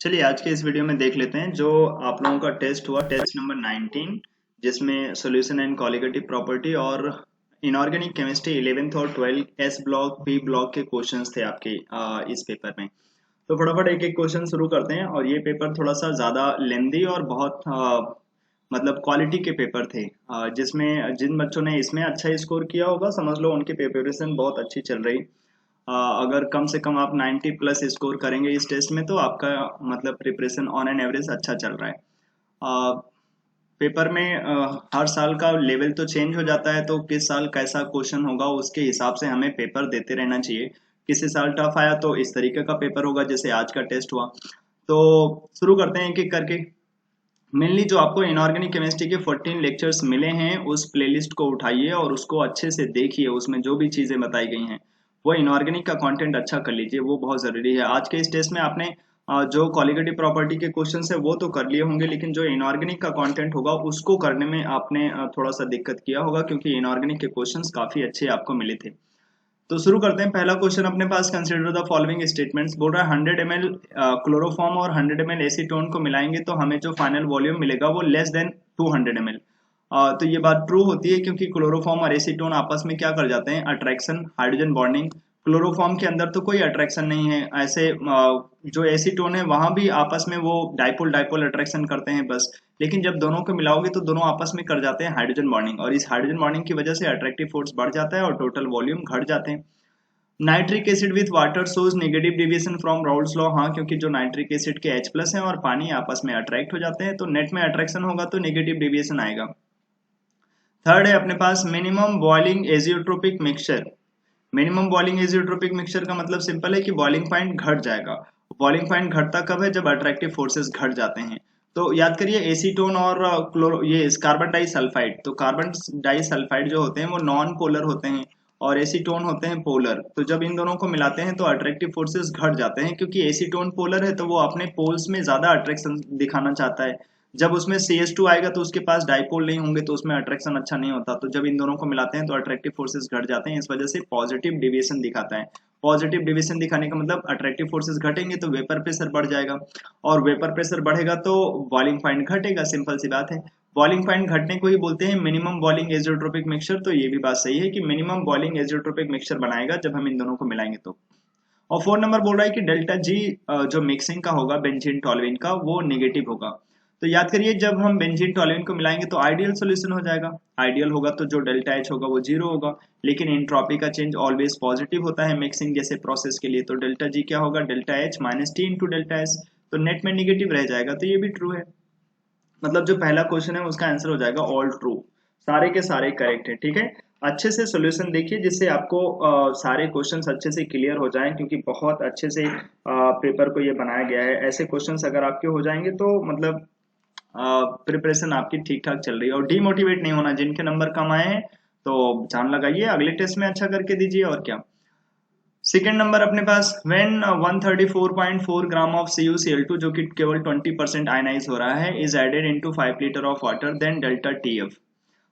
चलिए आज के इस वीडियो में देख लेते हैं जो आप लोगों का टेस्ट हुआ, टेस्ट नंबर 19, जिसमें सॉल्यूशन एंड कॉलिगेटिव प्रॉपर्टी और इनऑर्गेनिक केमिस्ट्री 11th और 12th S block B block के क्वेश्चंस थे आपके इस पेपर में। तो फटाफट एक एक क्वेश्चन शुरू करते हैं। और ये पेपर थोड़ा सा ज़्यादा लेंदी और बहुत मतलब क्वालिटी के पेपर थे, जिसमें जिन बच्चों ने इसमें अच्छा स्कोर किया होगा समझ लो उनकी प्रिपरेशन बहुत अच्छी चल रही। अगर कम से कम आप 90 प्लस स्कोर करेंगे इस टेस्ट में तो आपका मतलब प्रिपरेशन ऑन एन एवरेज अच्छा चल रहा है। अ, पेपर में हर साल का लेवल तो चेंज हो जाता है, तो किस साल कैसा क्वेश्चन होगा उसके हिसाब से हमें पेपर देते रहना चाहिए। किसी साल टफ आया तो इस तरीके का पेपर होगा जैसे आज का टेस्ट हुआ। तो शुरू करते हैं एक एक करके। मेनली जो आपको इनऑर्गेनिक केमिस्ट्री के 14 लेक्चर्स मिले हैं उस प्लेलिस्ट को उठाइए और उसको अच्छे से देखिए, उसमें जो भी चीजें बताई गई हैं वो इनऑर्गेनिक का कंटेंट अच्छा कर लीजिए, वो बहुत जरूरी है। आज के इस टेस्ट में आपने जो कॉलिगेटिव प्रॉपर्टी के क्वेश्चन है वो तो कर लिए होंगे, लेकिन जो इनऑर्गेनिक का कंटेंट होगा उसको करने में आपने थोड़ा सा दिक्कत किया होगा, क्योंकि इनऑर्गेनिक के क्वेश्चंस काफी अच्छे आपको मिले थे। तो शुरू करते हैं। पहला क्वेश्चन अपने पास, कंसीडर द फॉलोइंग स्टेटमेंट्स, बोल रहा है 100 ml क्लोरोफॉर्म और 100 ml एसीटोन को मिलाएंगे तो हमें जो फाइनल वॉल्यूम मिलेगा वो लेस देन 200 ml। तो ये बात ट्रू होती है, क्योंकि क्लोरोफॉर्म और एसीटोन आपस में क्या कर जाते हैं, अट्रैक्शन, हाइड्रोजन बॉन्डिंग। क्लोरोफॉर्म के अंदर तो कोई अट्रैक्शन नहीं है ऐसे, जो एसीटोन है वहां भी आपस में वो डाइपोल डाइपोल अट्रैक्शन करते हैं बस। लेकिन जब दोनों को मिलाओगे तो दोनों आपस में कर जाते हैं हाइड्रोजन बॉन्डिंग, और इस हाइड्रोजन बॉन्डिंग की वजह से अट्रैक्टिव फोर्स बढ़ जाता है और टोटल वॉल्यूम घट जाते हैं। Nitric acid with water shows negative deviation from Raoult's law. हाँ, क्योंकि जो नाइट्रिक एसिड के H प्लस है और पानी आपस में अट्रैक्ट हो जाते हैं तो नेट में अट्रैक्शन होगा तो नेगेटिव डेविएशन आएगा। थर्ड है अपने पास minimum boiling azeotropic mixture. Minimum boiling azeotropic mixture का मतलब सिंपल है कि बॉइलिंग पॉइंट घट जाएगा। बॉइलिंग पॉइंट घटता कब है, जब अट्रैक्टिव फोर्सेस घट जाते हैं। तो याद करिए एसीटोन और क्लोरो ये कार्बन डाई सल्फाइड, तो कार्बन डाई सल्फाइड जो होते हैं वो नॉन पोलर होते हैं और एसीटोन होते हैं पोलर। तो जब इन दोनों को मिलाते हैं तो अट्रैक्टिव फोर्सेस घट जाते हैं, क्योंकि एसीटोन पोलर है तो वो अपने पोल्स में ज्यादा अट्रैक्शन दिखाना चाहता है। जब उसमें CH2 आएगा तो उसके पास डाइपोल नहीं होंगे तो उसमें अट्रैक्शन अच्छा नहीं होता। तो जब इन दोनों को मिलाते हैं तो अट्रैक्टिव फोर्सेस घट जाते हैं, इस वजह से पॉजिटिव डेविएशन दिखाता है। पॉजिटिव डेविएशन दिखाने का मतलब अट्रैक्टिव फोर्सेस घटेंगे तो वेपर प्रेशर बढ़ जाएगा, और वेपर प्रेशर बढ़ेगा तो बॉइलिंग पॉइंट घटेगा। सिंपल सी बात है। बॉइलिंग पॉइंट घटने को ही बोलते हैं मिनिमम बॉइलिंग एजियोट्रोपिक मिक्सचर। तो ये भी बात सही है कि मिनिमम बॉइलिंग एजियोट्रोपिक मिक्सचर बनाएगा जब हम इन दोनों को मिलाएंगे तो। और 4 नंबर बोल रहा है कि डेल्टा जी जो मिक्सिंग का होगा बेंजीन टॉलुइन का वो नेगेटिव होगा। तो याद करिए जब हम बेंजीन टॉलुइन को मिलाएंगे तो आइडियल सॉल्यूशन हो जाएगा। आइडियल होगा तो जो डेल्टा एच होगा वो जीरो होगा, लेकिन एंट्रोपी का चेंज ऑलवेज पॉजिटिव होता है मिक्सिंग जैसे प्रोसेस के लिए। तो डेल्टा जी क्या होगा, delta H minus T into delta S. तो नेट में निगेटिव रह जाएगा, तो ये भी ट्रू है। मतलब जो पहला क्वेश्चन है उसका आंसर हो जाएगा ऑल ट्रू। सारे के सारे करेक्ट है, ठीक है। अच्छे से सॉल्यूशन देखिए जिससे आपको सारे क्वेश्चंस अच्छे से क्लियर हो जाएं, क्योंकि बहुत अच्छे से पेपर को ये बनाया गया है। ऐसे क्वेश्चंस अगर आपके हो जाएंगे तो मतलब प्रिपरेशन आपकी ठीक ठाक चल रही है। और डीमोटिवेट नहीं होना, जिनके नंबर कम आए हैं तो जान लगाइए अगले टेस्ट में अच्छा करके दीजिए, और क्या। सेकेंड नंबर अपने पास, व्हेन 134.4 ग्राम ऑफ CuCl2 जो कि केवल 20% आयनाइज हो रहा है is added into 5 litre of water, then delta TF।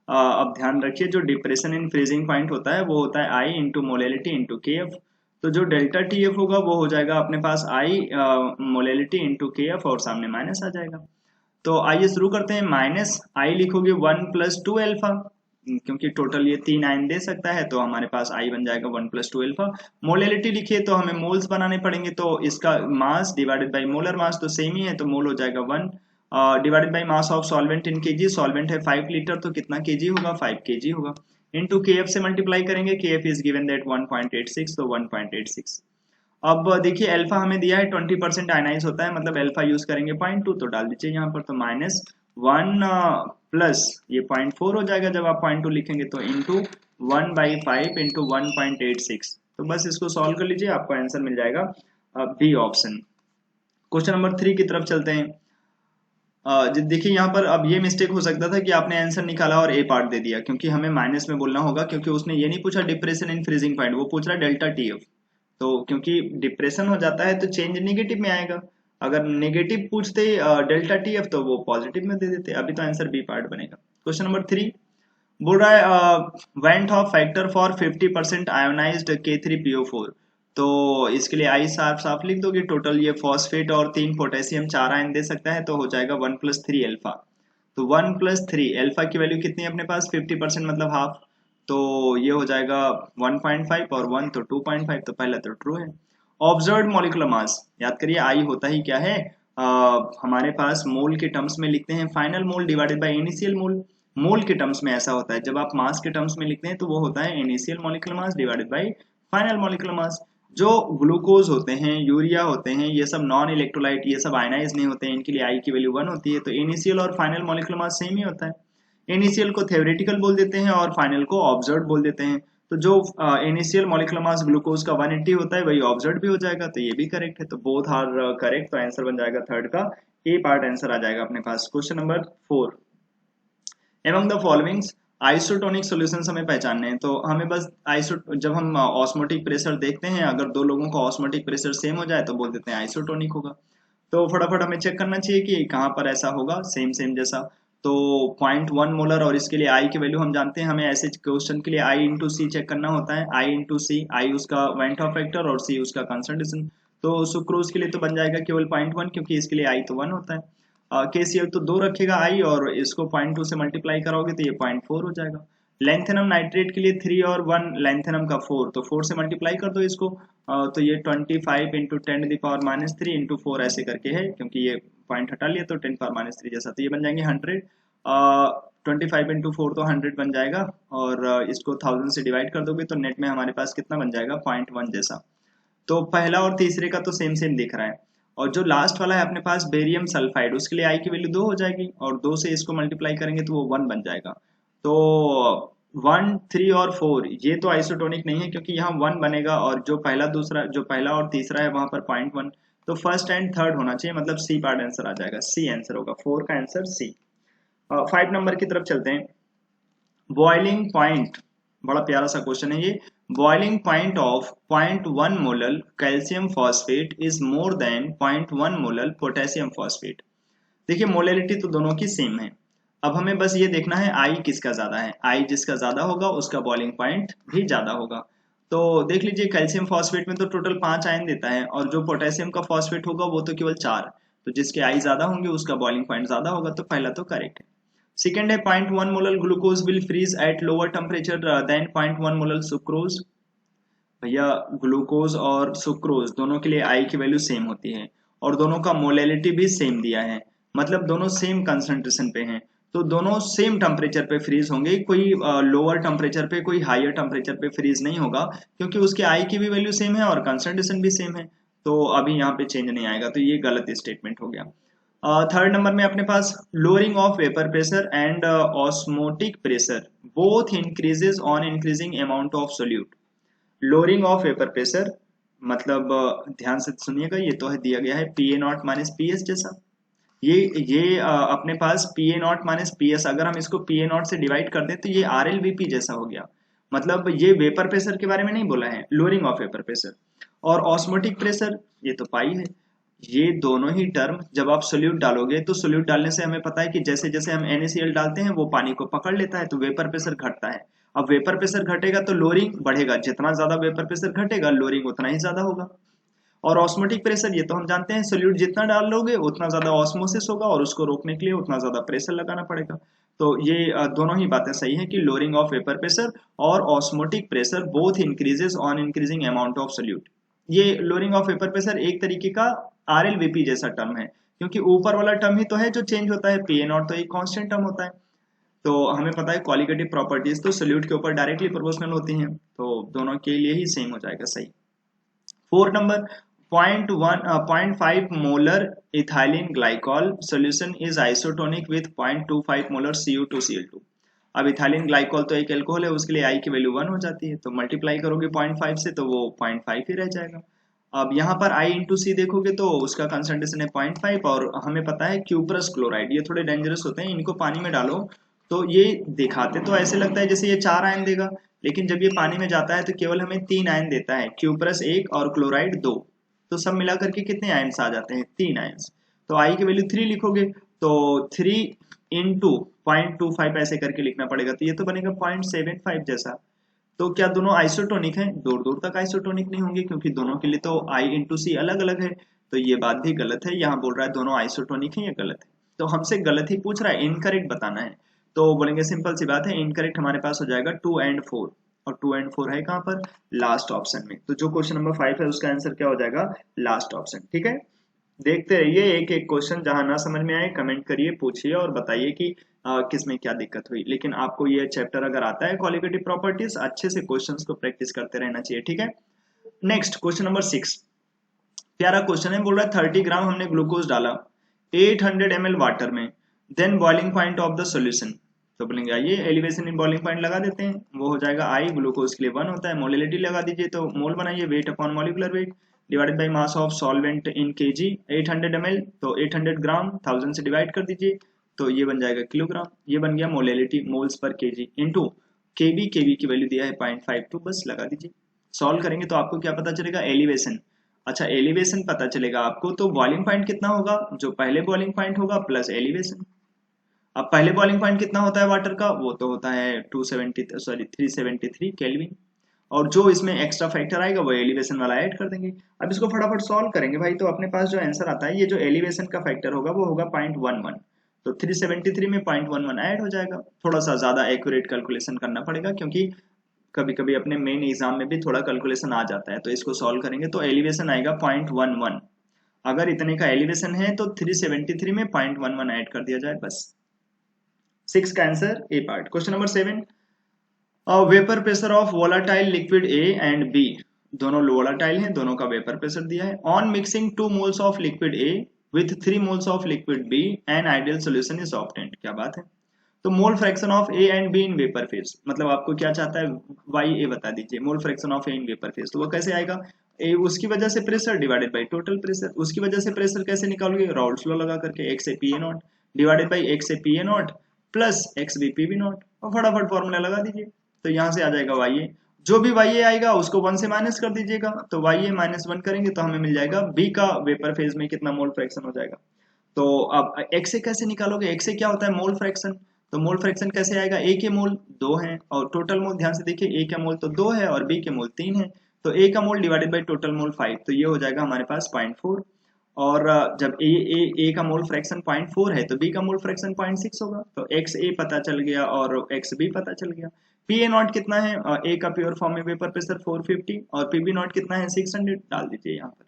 अब ध्यान रखिए जो डिप्रेशन इन फ्रीजिंग पॉइंट होता है वो होता है I into molality into KF। तो जो डेल्टा TF होगा वो हो जाएगा अपने पास I मोलेलिटी इंटू KF और सामने माइनस आ जाएगा। तो आइए शुरू करते हैं। माइनस आई लिखोगे 1+2 अल्फा, क्योंकि टोटल ये 3 आयन दे सकता है तो हमारे पास आई बन जाएगा 1+2 अल्फा। मोलेलिटी लिखिए तो हमें मोल्स बनाने पड़ेंगे, तो इसका मास डिवाइडेड बाई मोलर मास तो सेम ही है तो मोल हो जाएगा 1, divided by mass of solvent in KG. Solvent है 5 लीटर तो कितना केजी होगा, 5 kg होगा। इनटू KF से मल्टीप्लाई करेंगे, KF इज गिवन दैट 1.86 तो 1.86। अब देखिए अल्फा हमें दिया है 20% आयनाइज होता है, मतलब अल्फा यूज करेंगे 0.2 तो डाल दीजिए यहाँ पर। तो -1 प्लस ये 0.4 हो जाएगा जब आप 0.2 लिखेंगे, तो इंटू 1/5 इंटू 1.86। तो बस इसको सॉल्व कर लीजिए, आपको आंसर मिल जाएगा बी ऑप्शन। क्वेश्चन नंबर 3 की तरफ चलते हैं। देखिए यहाँ पर अब ये मिस्टेक हो सकता था कि आपने आंसर निकाला और ए पार्ट दे दिया, क्योंकि हमें माइनस में बोलना होगा, क्योंकि उसने ये नहीं पूछा डिप्रेशन इन फ्रीजिंग पॉइंट, वो पूछ रहा है डेल्टा TF। तो क्योंकि डिप्रेशन हो जाता है तो चेंज नेगेटिव में आएगा। अगर नेगेटिव पूछते डेल्टा TF तो वो पॉजिटिव में दे देते, अभी तो आंसर बी पार्ट बनेगा। क्वेश्चन नंबर 3 बोल रहा है went of factor for 50% ionised K3PO4 तो इसके लिए आई साफ साफ लिख दोगे। टोटल ये फॉस्फेट और 3 पोटेशियम 4 आयन दे सकता है, तो हो जाएगा 1+3 अल्फा। तो 1+3 अल्फा की वैल्यू कितनी है अपने पास, 50% मतलब हाफ। तो ये हो जाएगा 1.5 और 1 तो 2.5, तो पहला तो ट्रू है। ऑब्जर्व्ड मॉलिक्यूलर मास, याद करिए आई होता ही क्या है, हमारे पास मोल के टर्म्स में लिखते हैं final mole divided by initial mole. Mole के टर्म्स में ऐसा होता है, जब आप मास के टर्म्स में लिखते हैं तो वो होता है initial molecular mass divided by final molecular mass. जो ग्लूकोज होते हैं, यूरिया होते हैं, ये सब नॉन इलेक्ट्रोलाइट, ये सब आयनाइज नहीं होते हैं, इनके लिए आई की वैल्यू 1 होती है। तो इनिशियल और फाइनल मॉलिक्यूलर मास सेम ही होता है। इनिशियल को थ्योरेटिकल बोल देते हैं और फाइनल को ऑब्जर्व्ड बोल देते हैं। तो जो इनिशियल मॉलिक्यूलर मास ग्लूकोज का 180 होता है वही ऑब्जर्व्ड भी हो जाएगा, तो ये भी करेक्ट है। तो बोथ आर करेक्ट, तो आंसर बन जाएगा थर्ड का ए पार्ट आंसर आ जाएगा अपने पास। Question number 4, among the followings isotonic solutions हमें पहचानने हैं। तो हमें बस जब हम ऑस्मोटिक प्रेशर देखते हैं, अगर दो लोगों का ऑस्मोटिक प्रेशर सेम हो जाए तो बोल देते हैं आइसोटोनिक होगा। तो फटाफट हमें चेक करना चाहिए कि कहाँ पर ऐसा होगा सेम सेम जैसा। तो 0.1 मोलर और इसके लिए आई की वैल्यू हम जानते हैं, हमें ऐसे क्वेश्चन के लिए आई इंटू सी चेक करना होता है। आई इंटू सी, आई उसका वेंट ऑफ फैक्टर और सी उसका कंसंट्रेशन। तो सुक्रोज के लिए तो बन जाएगा केवल 0.1, क्योंकि इसके लिए आई तो 1 होता है। केसीएल तो 2 रखेगा आई, और इसको 0.2 से मल्टीप्लाई कराओगे तो ये 0.4 हो जाएगा। लेंथेनम नाइट्रेट के लिए 3 और 1, लेंथेनम का 4, तो 4 से मल्टीप्लाई कर दो इसको। तो ये 25 इंटू 10⁻³ इंटू 4 ऐसे करके है, क्योंकि ये पॉइंट हटा लिया तो 10⁻³ जैसा, तो ये बन जाएंगे 100। 25 इंटू 4 तो 100 बन जाएगा, और इसको 1000 से डिवाइड कर दोगे तो नेट में हमारे पास कितना बन जाएगा, 0.1 जैसा। तो पहला और तीसरे का तो सेम सेम दिख रहा है। और जो लास्ट वाला है अपने पास बेरियम सल्फाइड, उसके लिए आई की वैल्यू 2 हो जाएगी, और 2 से इसको मल्टीप्लाई करेंगे तो वो 1 बन जाएगा। तो 1, 3 और 4 ये तो आइसोटोनिक नहीं है, क्योंकि यहाँ 1 बनेगा, और जो पहला और तीसरा है वहां पर 0.1, तो फर्स्ट एंड थर्ड होना चाहिए, मतलब सी पार्ट आंसर आ जाएगा, सी आंसर होगा 4 का आंसर सी। 5 नंबर की तरफ चलते हैं। बॉइलिंग पॉइंट, बड़ा प्यारा सा क्वेश्चन है ये। Boiling point of 0.1 molal calcium phosphate is more than 0.1 molal potassium phosphate. देखिए मोलैलिटी तो दोनों की सेम है। अब हमें बस ये देखना है आई किसका ज्यादा है। आई जिसका ज्यादा होगा उसका बॉइलिंग पॉइंट भी ज्यादा होगा। तो देख लीजिए कैल्शियम फॉस्फेट में तो टोटल 5 आयन देता है, और जो पोटेशियम का फॉस्फेट होगा वो तो केवल 4। तो जिसके आई ज्यादा होंगे उसका बॉइलिंग पॉइंट ज्यादा होगा, तो पहला तो करेक्ट है। सेकेंड है 0.1 molal glucose will freeze at lower temperature than 0.1 molal sucrose. भैया ग्लूकोज और सुक्रोज दोनों के लिए आई की वैल्यू सेम होती है, और दोनों का मोलैलिटी भी सेम दिया है, मतलब दोनों सेम कंसंट्रेशन पे हैं। तो दोनों सेम टेम्परेचर पे फ्रीज होंगे, कोई लोअर टेम्परेचर पे कोई हायर टेम्परेचर पे फ्रीज नहीं होगा, क्योंकि उसके आई की भी वैल्यू सेम है और कंसंट्रेशन भी सेम है। तो अभी यहाँ पे चेंज नहीं आएगा, तो ये गलत स्टेटमेंट हो गया। थर्ड नंबर में अपने पास lowering of vapour pressure and osmotic pressure both increases on increasing amount of solute. Lowering of vapour pressure मतलब ध्यान से सुनिएगा, ये तो है दिया गया है PA0 माइनस PS जैसा। अपने पास PA0 माइनस PS, अगर हम इसको PA0 से डिवाइड कर दें तो ये RLVP जैसा हो गया। मतलब ये वेपर प्रेशर के बारे में नहीं बोला है, लोअरिंग ऑफ वेपर प्रेशर। और ऑस्मोटिक प्रेशर ये तो पाई है। ये दोनों ही टर्म जब आप सोल्यूट डालोगे, तो सोल्यूट डालने से हमें पता है कि जैसे जैसे हम NaCl डालते हैं वो पानी को पकड़ लेता है, तो वेपर प्रेशर घटता है। अब वेपर प्रेशर घटेगा तो लोअरिंग बढ़ेगा, जितना ज्यादा वेपर प्रेशर घटेगा लोअरिंग उतना ही ज्यादा होगा। और ऑस्मोटिक प्रेशर ये तो हम जानते हैं, सोल्यूट जितना डाल लोगे उतना ज्यादा ऑस्मोसिस होगा, और उसको रोकने के लिए उतना ज्यादा प्रेशर लगाना पड़ेगा। तो ये दोनों ही बातें सही है कि लोअरिंग ऑफ वेपर प्रेशर और osmotic pressure both increases on increasing amount of solute. ये लोअरिंग ऑफ वेपर प्रेशर एक तरीके का RLVP जैसा टर्म है, क्योंकि ऊपर वाला टर्म ही तो है जो चेंज होता है, PA0 तो एक कांस्टेंट टर्म होता है। तो हमें पता है क्वालिटेटिव प्रॉपर्टीज तो सोल्यूट के ऊपर डायरेक्टली प्रोपोर्शनल होती हैं, तो दोनों के लिए ही सेम हो जाएगा सही। 4 number 0.5 molar ethylene glycol solution is isotonic with 0.25 molar CO2Cl2। अब इथाइलिन ग्लाइकॉल तो एक एल्कोहल है, उसके लिए आई की वैल्यू 1 हो जाती है, तो मल्टीप्लाई करोगे 0.5 से तो वो 0.5 ही रह जाएगा। अब यहाँ पर I इंटू सी देखोगे तो उसका कंसंट्रेशन है 0.5, और हमें पता है क्यूप्रस क्लोराइड ये थोड़े डेंजरस होते हैं, इनको पानी में डालो तो ये दिखाते तो ऐसे लगता है जैसे ये 4 आयन देगा, लेकिन जब ये पानी में जाता है तो केवल हमें 3 आयन देता है, क्यूप्रस 1 और क्लोराइड 2। तो सब मिलाकर के कितने आयन्स आ जाते हैं, 3 आयन्स। तो आई की वैल्यू 3 लिखोगे तो 3 इंटू 0.25 ऐसे करके लिखना पड़ेगा, तो ये तो बनेगा 0.75 जैसा। तो क्या दोनों आइसोटोनिक हैं? दूर दूर तक आइसोटोनिक नहीं होंगे, क्योंकि दोनों के लिए तो I इंटू सी अलग अलग है। तो ये बात भी गलत है। यहाँ बोल रहा है दोनों आइसोटोनिक है, ये गलत है। तो हमसे गलत ही पूछ रहा है, इनकरेक्ट बताना है। तो बोलेंगे सिंपल सी बात है, इनकरेक्ट हमारे पास हो जाएगा 2 एंड 4, और 2 एंड 4 है कहाँ पर? लास्ट ऑप्शन में। तो जो क्वेश्चन नंबर 5 है उसका आंसर क्या हो जाएगा? Last option. ठीक है, देखते रहिए एक एक क्वेश्चन, जहां ना समझ में आए कमेंट करिए, पूछिए और बताइए कि किस में क्या दिक्कत हुई। लेकिन आपको ये चैप्टर अगर आता है क्वालिटेटिव प्रॉपर्टीज, अच्छे से क्वेश्चंस को प्रैक्टिस करते रहना चाहिए। ठीक है, नेक्स्ट क्वेश्चन नंबर 6, प्यारा क्वेश्चन है। बोल रहा है 30 ग्राम हमने ग्लूकोज डाला 800 ml वाटर में, then boiling point of the solution. तो बोलेंगे आइए एलिवेशन इन बॉइलिंग पॉइंट लगा देते हैं, वो हो जाएगा आई, ग्लूकोज के लिए 1 होता है, मोलिलिटी लगा दीजिए, तो मोल बनाइए, weight upon molecular weight divided by mass of solvent in KG, 800 ml, तो 800 ग्राम 1000 से डिवाइड कर दीजिए, तो ये बन जाएगा किलोग्राम। ये बन गया मोलिलिटी, मोल्स पर केजी, इनटू केबी, केबी की वैल्यू दिया है 0.52, बस लगा दीजिए। सॉल्व करेंगे तो आपको क्या पता चलेगा? एलिवेशन। अच्छा, एलिवेशन पता चलेगा आपको, तो बॉइलिंग पॉइंट कितना होगा? जो पहले बॉइलिंग पॉइंट होगा प्लस एलिवेशन। अब पहले बॉइलिंग पॉइंट कितना होता है वाटर का? वो तो होता है 373 केल्विन, और जो इसमें एक्स्ट्रा फैक्टर आएगा वो एलिवेशन वाला ऐड कर देंगे। अब इसको फटाफट सॉल्व करेंगे भाई, तो अपने पास जो आंसर आता है, ये जो एलिवेशन का फैक्टर होगा वो होगा 0.11, तो 373 में 0.11 ऐड हो जाएगा। थोड़ा सा ज्यादा एक्यूरेट कैलकुलेशन करना पड़ेगा, क्योंकि कभी कभी अपने मेन एग्जाम में भी थोड़ा कैलकुलेशन आ जाता है। तो इसको सॉल्व करेंगे तो एलिवेशन आएगा 0.11। अगर इतने का एलिवेशन है तो 373 में 0.11 ऐड कर दिया जाए, बस। 6 का answer A part. Question number 7, vapour pressure of volatile liquid A and B, दोनों वोलाटाइल हैं, दोनों का वेपर प्रेशर दिया है। On mixing 2 moles of liquid A with 3 moles of liquid B an ideal solution is obtained. क्या बात है? तो mole fraction of A and B in vapour phase, मतलब आपको क्या चाहता है? वाई ए बता दीजिए। Mole fraction of A in vapour phase, तो वो कैसे आएगा? ए उसकी वजह से pressure divided by total pressure, उसकी वजह से प्रेशर कैसे निकालोगे? राउल्स लॉ लगा करके, X A P A naught divided by X A P A naught plus X B P B naught, और फटाफट फॉर्मूला लगा दीजिए, तो यहाँ से आ जाएगा वाई ए। जो भी वाई ए आएगा उसको 1 से माइनस कर दीजिएगा, तो वाई ए -1 करेंगे तो हमें मिल जाएगा बी का वेपर फेज में कितना मोल फ्रैक्शन हो जाएगा। तो अब एक्स से कैसे निकालोगे? एक्स से क्या होता है? Mole fraction. तो मोल फ्रैक्शन कैसे आएगा? ए के मोल 2 हैं और टोटल मोल, ध्यान से देखिए, ए का मोल तो 2 है और बी के मोल 3 है, तो ए का मोल डिवाइडेड बाय टोटल मोल 5, तो ये हो जाएगा हमारे पास 0.4। और जब ए का मोल फ्रैक्शन 0.4 है तो बी का मोल फ्रैक्शन 0.6 होगा, तो एक्स ए पता चल गया और एक्स बी पता चल गया। पी ए नॉट कितना है? ए का प्योर फॉर्म में वेपर प्रेशर 450, और पी बी नॉट कितना है? 600, डाल दीजिए यहाँ पर,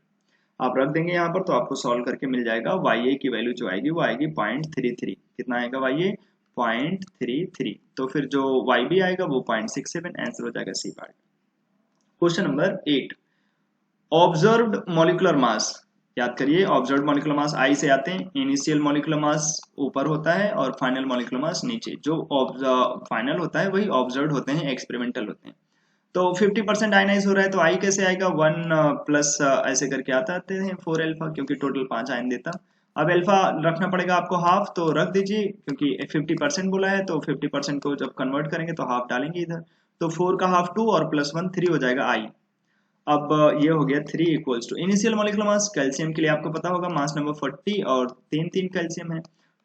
आप रख देंगे यहाँ पर, तो आपको सॉल्व करके मिल जाएगा वाई ए की वैल्यू जो आएगी वो आएगी 0.33। कितना आएगा वाई ए? 0.33। तो फिर जो वाई बी आएगा वो 0.67, आंसर हो जाएगा C part. Question number 8, observed molecular mass, याद करिए ऑब्जर्व्ड मॉलिक्यूलर मास आई से आते हैं, इनिशियल मॉलिक्यूलर मास ऊपर होता है और फाइनल मॉलिक्यूलर मास नीचे। जो फाइनल होता है वही ऑब्जर्व्ड होते हैं, एक्सपेरिमेंटल होते हैं। तो 50% आयनाइज हो रहा है, तो आई कैसे आएगा? 1 प्लस ऐसे करके आते हैं 4 अल्फा, क्योंकि टोटल 5 आयन देता। अब अल्फा रखना पड़ेगा आपको हाफ, तो रख दीजिए, क्योंकि 50% बोला है, तो 50% को जब कन्वर्ट करेंगे तो हाफ डालेंगे इधर, तो 4 का हाफ 2 और +1 3 हो जाएगा आई। अब ये हो गया 3 equals to initial molecular mass. Calcium के लिए आपको पता होगा मास नंबर 40 और 3 कैल्शियम है,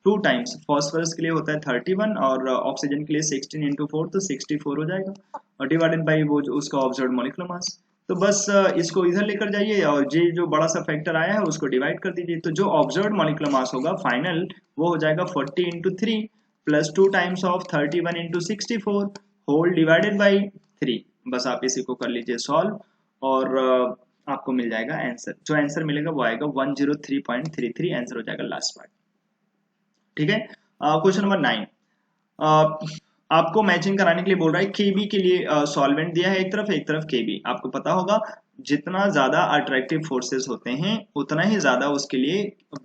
2 टाइम्स फॉस्फोरस के लिए होता है 31 और ऑक्सीजन के लिए 16 इंटू 4, तो 64 हो जाएगा, और डिवाइडेड बाई वो जो उसका ऑब्जर्व्ड मॉलिक्यूलर मास। तो बस इसको इधर लेकर जाइए और ये जो बड़ा सा फैक्टर आया है उसको डिवाइड कर दीजिए, तो जो ऑब्जर्व्ड मॉलिक्यूलर मास होगा फाइनल वो हो जाएगा 40 into 3 plus 2 times of 31 into 64 whole divided by 3। बस आप इसी को कर लीजिए सॉल्व, और आपको मिल जाएगा आंसर। जो आंसर मिलेगा वो आएगा 103.33, आंसर हो जाएगा लास्ट पार्ट। ठीक है, क्वेश्चन नंबर 9, आपको मैचिंग कराने के लिए बोल रहा है, केबी के लिए सॉल्वेंट दिया है एक तरफ केबी। आपको पता होगा जितना ज्यादा अट्रैक्टिव फोर्सेस होते हैं उतना ही ज्यादा उसके लिए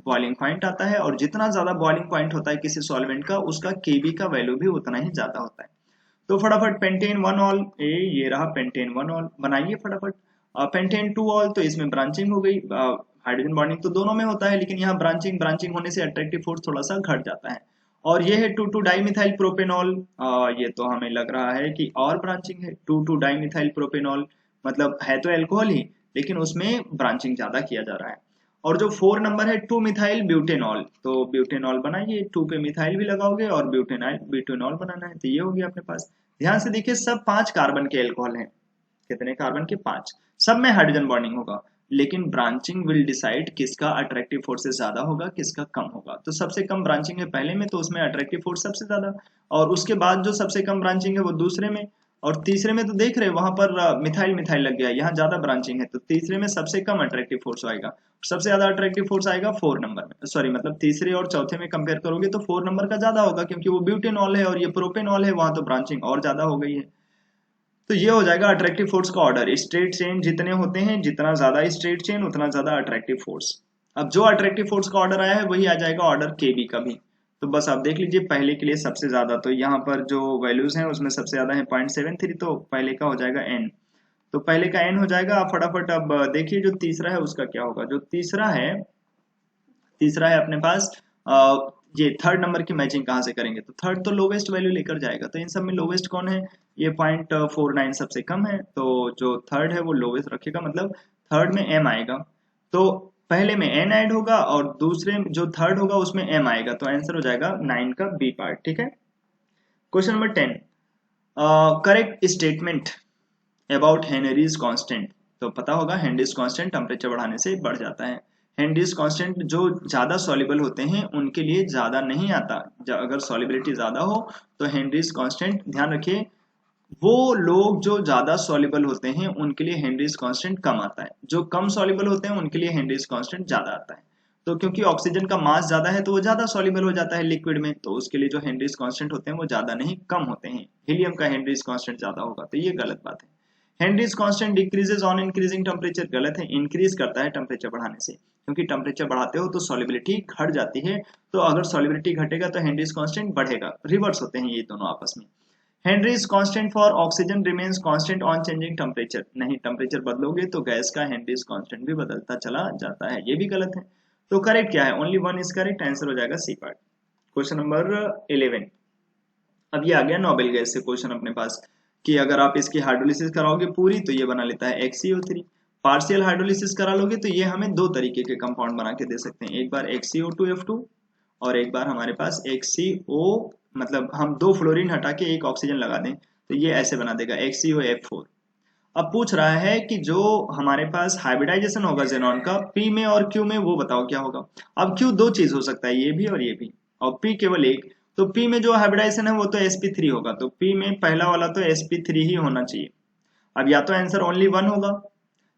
बॉइलिंग पॉइंट आता है, और जितना ज्यादा बॉइलिंग पॉइंट होता है किसी सॉल्वेंट का, उसका केबी का वैल्यू भी उतना ही ज्यादा होता है। तो फटाफट पेंटेन 1 ऑल ए, ये रहा पेंटेन 1 ऑल, बनाइए फटाफट। पेंटेन 2 ऑल, तो इसमें ब्रांचिंग हो गई, हाइड्रोजन बॉन्डिंग तो दोनों में होता है, लेकिन यहाँ ब्रांचिंग होने से अट्रैक्टिव फोर्स थोड़ा सा घट जाता है। और ये है 2,2 डाइमिथाइल प्रोपेनॉल, ये तो हमें लग रहा है कि और ब्रांचिंग है। 2,2 डाइमिथाइल प्रोपेनॉल मतलब है तो अल्कोहल ही, लेकिन उसमें ब्रांचिंग ज्यादा किया जा रहा है। और जो 4 नंबर है 2 मिथाइल ब्यूटेनॉल, तो ब्यूटेनॉल बनाइए, 2 पे मिथाइल भी लगाओगे और ब्यूटेनॉल बनाना है, तो ये हो गया अपने पास ध्यान से देखिए सब 5 कार्बन के एल्कोहल हैं। कितने कार्बन के? 5। सब में हाइड्रोजन बॉन्डिंग होगा, लेकिन ब्रांचिंग विल डिसाइड किसका अट्रैक्टिव फोर्स ज्यादा होगा, किसका कम होगा। तो सबसे कम ब्रांचिंग है पहले में, तो उसमें अट्रैक्टिव फोर्स सबसे ज्यादा, और उसके बाद जो सबसे कम ब्रांचिंग है वो दूसरे में, और तीसरे में तो देख रहे हैं वहां पर मिथाइल मिथाइल लग गया, यहाँ ज्यादा ब्रांचिंग है, तो तीसरे में सबसे कम अट्रैक्टिव फोर्स आएगा। सबसे ज्यादा अट्रैक्टिव फोर्स आएगा 4 नंबर में, सॉरी मतलब तीसरे और चौथे में कंपेयर करोगे तो 4 नंबर का ज्यादा होगा, क्योंकि वो ब्यूटेनॉल है और ये प्रोपेनॉल है, वहां तो ब्रांचिंग और ज्यादा हो गई है। तो ये हो जाएगा अट्रैक्टिव फोर्स का ऑर्डर। स्ट्रेट चेन जितने होते हैं, जितना ज्यादा स्ट्रेट चेन उतना ज्यादा अट्रैक्टिव फोर्स। अब जो अट्रैक्टिव फोर्स का ऑर्डर आया है वही आ जाएगा ऑर्डर के बी का भी। तो बस आप देख लीजिए पहले के लिए सबसे ज्यादा, तो यहाँ पर जो वैल्यूज हैं उसमें सबसे ज्यादा है 0.73, तो पहले का हो जाएगा एन। तो पहले का एन हो जाएगा। आप फटाफट अब देखिए जो तीसरा है उसका क्या होगा। जो तीसरा है अपने पास ये थर्ड नंबर की मैचिंग कहाँ से करेंगे, तो थर्ड तो लोवेस्ट वैल्यू लेकर जाएगा। तो इन सब में लोवेस्ट कौन है? ये 0.49 सबसे कम है, तो जो थर्ड है वो लोवेस्ट रखेगा, मतलब थर्ड में एम आएगा। तो पहले में एन ऐड होगा और दूसरे जो थर्ड होगा उसमें एम आएगा, तो आंसर हो जाएगा 9 का बी पार्ट। ठीक है। Question number 10, correct statement about Henry's constant. तो पता होगा हेनरीज कांस्टेंट टेम्परेचर बढ़ाने से बढ़ जाता है। हेनरीज कांस्टेंट जो ज्यादा सॉल्युबल होते हैं उनके लिए ज्यादा नहीं आता। अगर सॉल्युबिलिटी ज्यादा हो तो हेनरीज कांस्टेंट, ध्यान रखिए, वो लोग जो ज्यादा सॉल्युबल होते हैं उनके लिए हेनरीज कांस्टेंट कम आता है, जो कम सॉल्युबल होते हैं उनके लिए हेनरीज कांस्टेंट ज्यादा आता है। तो क्योंकि ऑक्सीजन का मास ज्यादा है तो वो ज्यादा सॉल्युबल हो जाता है लिक्विड में, तो उसके लिए जो हेनरीज कांस्टेंट होते हैं वो ज्यादा नहीं कम होते हैं। हीलियम का हेनरीज कांस्टेंट ज्यादा होगा, तो ये गलत बात है। Henrys constant decreases on increasing temperature, गलत है, इंक्रीज करता है टेम्परेचर बढ़ाने से, क्योंकि टेम्परेचर बढ़ाते हो तो सॉल्युबिलिटी घट जाती है। तो अगर सॉल्युबिलिटी घटेगा तो हेनरीज कांस्टेंट बढ़ेगा, रिवर्स होते हैं ये दोनों आपस में। Henrys constant for oxygen remains constant on changing temperature, नहीं, टेम्परेचर बदलोगे तो गैस का हेनरीज कांस्टेंट भी बदलता चला जाता है, ये भी गलत है। तो करेक्ट क्या है? Only one is correct, answer हो जाएगा सी पार्ट। क्वेश्चन नंबर 11, अब ये आ गया नोबेल गैस से क्वेश्चन अपने पास, कि अगर आप इसकी हाइड्रोलिसिस कराओगे पूरी तो ये बना लेता है XCO3, पार्शियल हाइड्रोलिसिस करा लोगे तो ये हमें दो तरीके के कंपाउंड बना के दे सकते हैं, एक बार XCO2F2 और एक बार हमारे पास XCO, मतलब हम दो फ्लोरीन हटा के एक ऑक्सीजन लगा दें तो ये ऐसे बना देगा XCOF4। अब पूछ रहा है कि जो हमारे पास हाइब्रिडाइजेशन होगा जेनॉन का P में और Q में, वो बताओ क्या होगा। अब Q दो चीज हो सकता है, ये भी और ये भी, और P केवल एक। तो P में जो हाइब्रिडाइजेशन है वो तो sp3 होगा, तो P में पहला वाला तो sp3 ही होना चाहिए। अब या तो आंसर ओनली वन होगा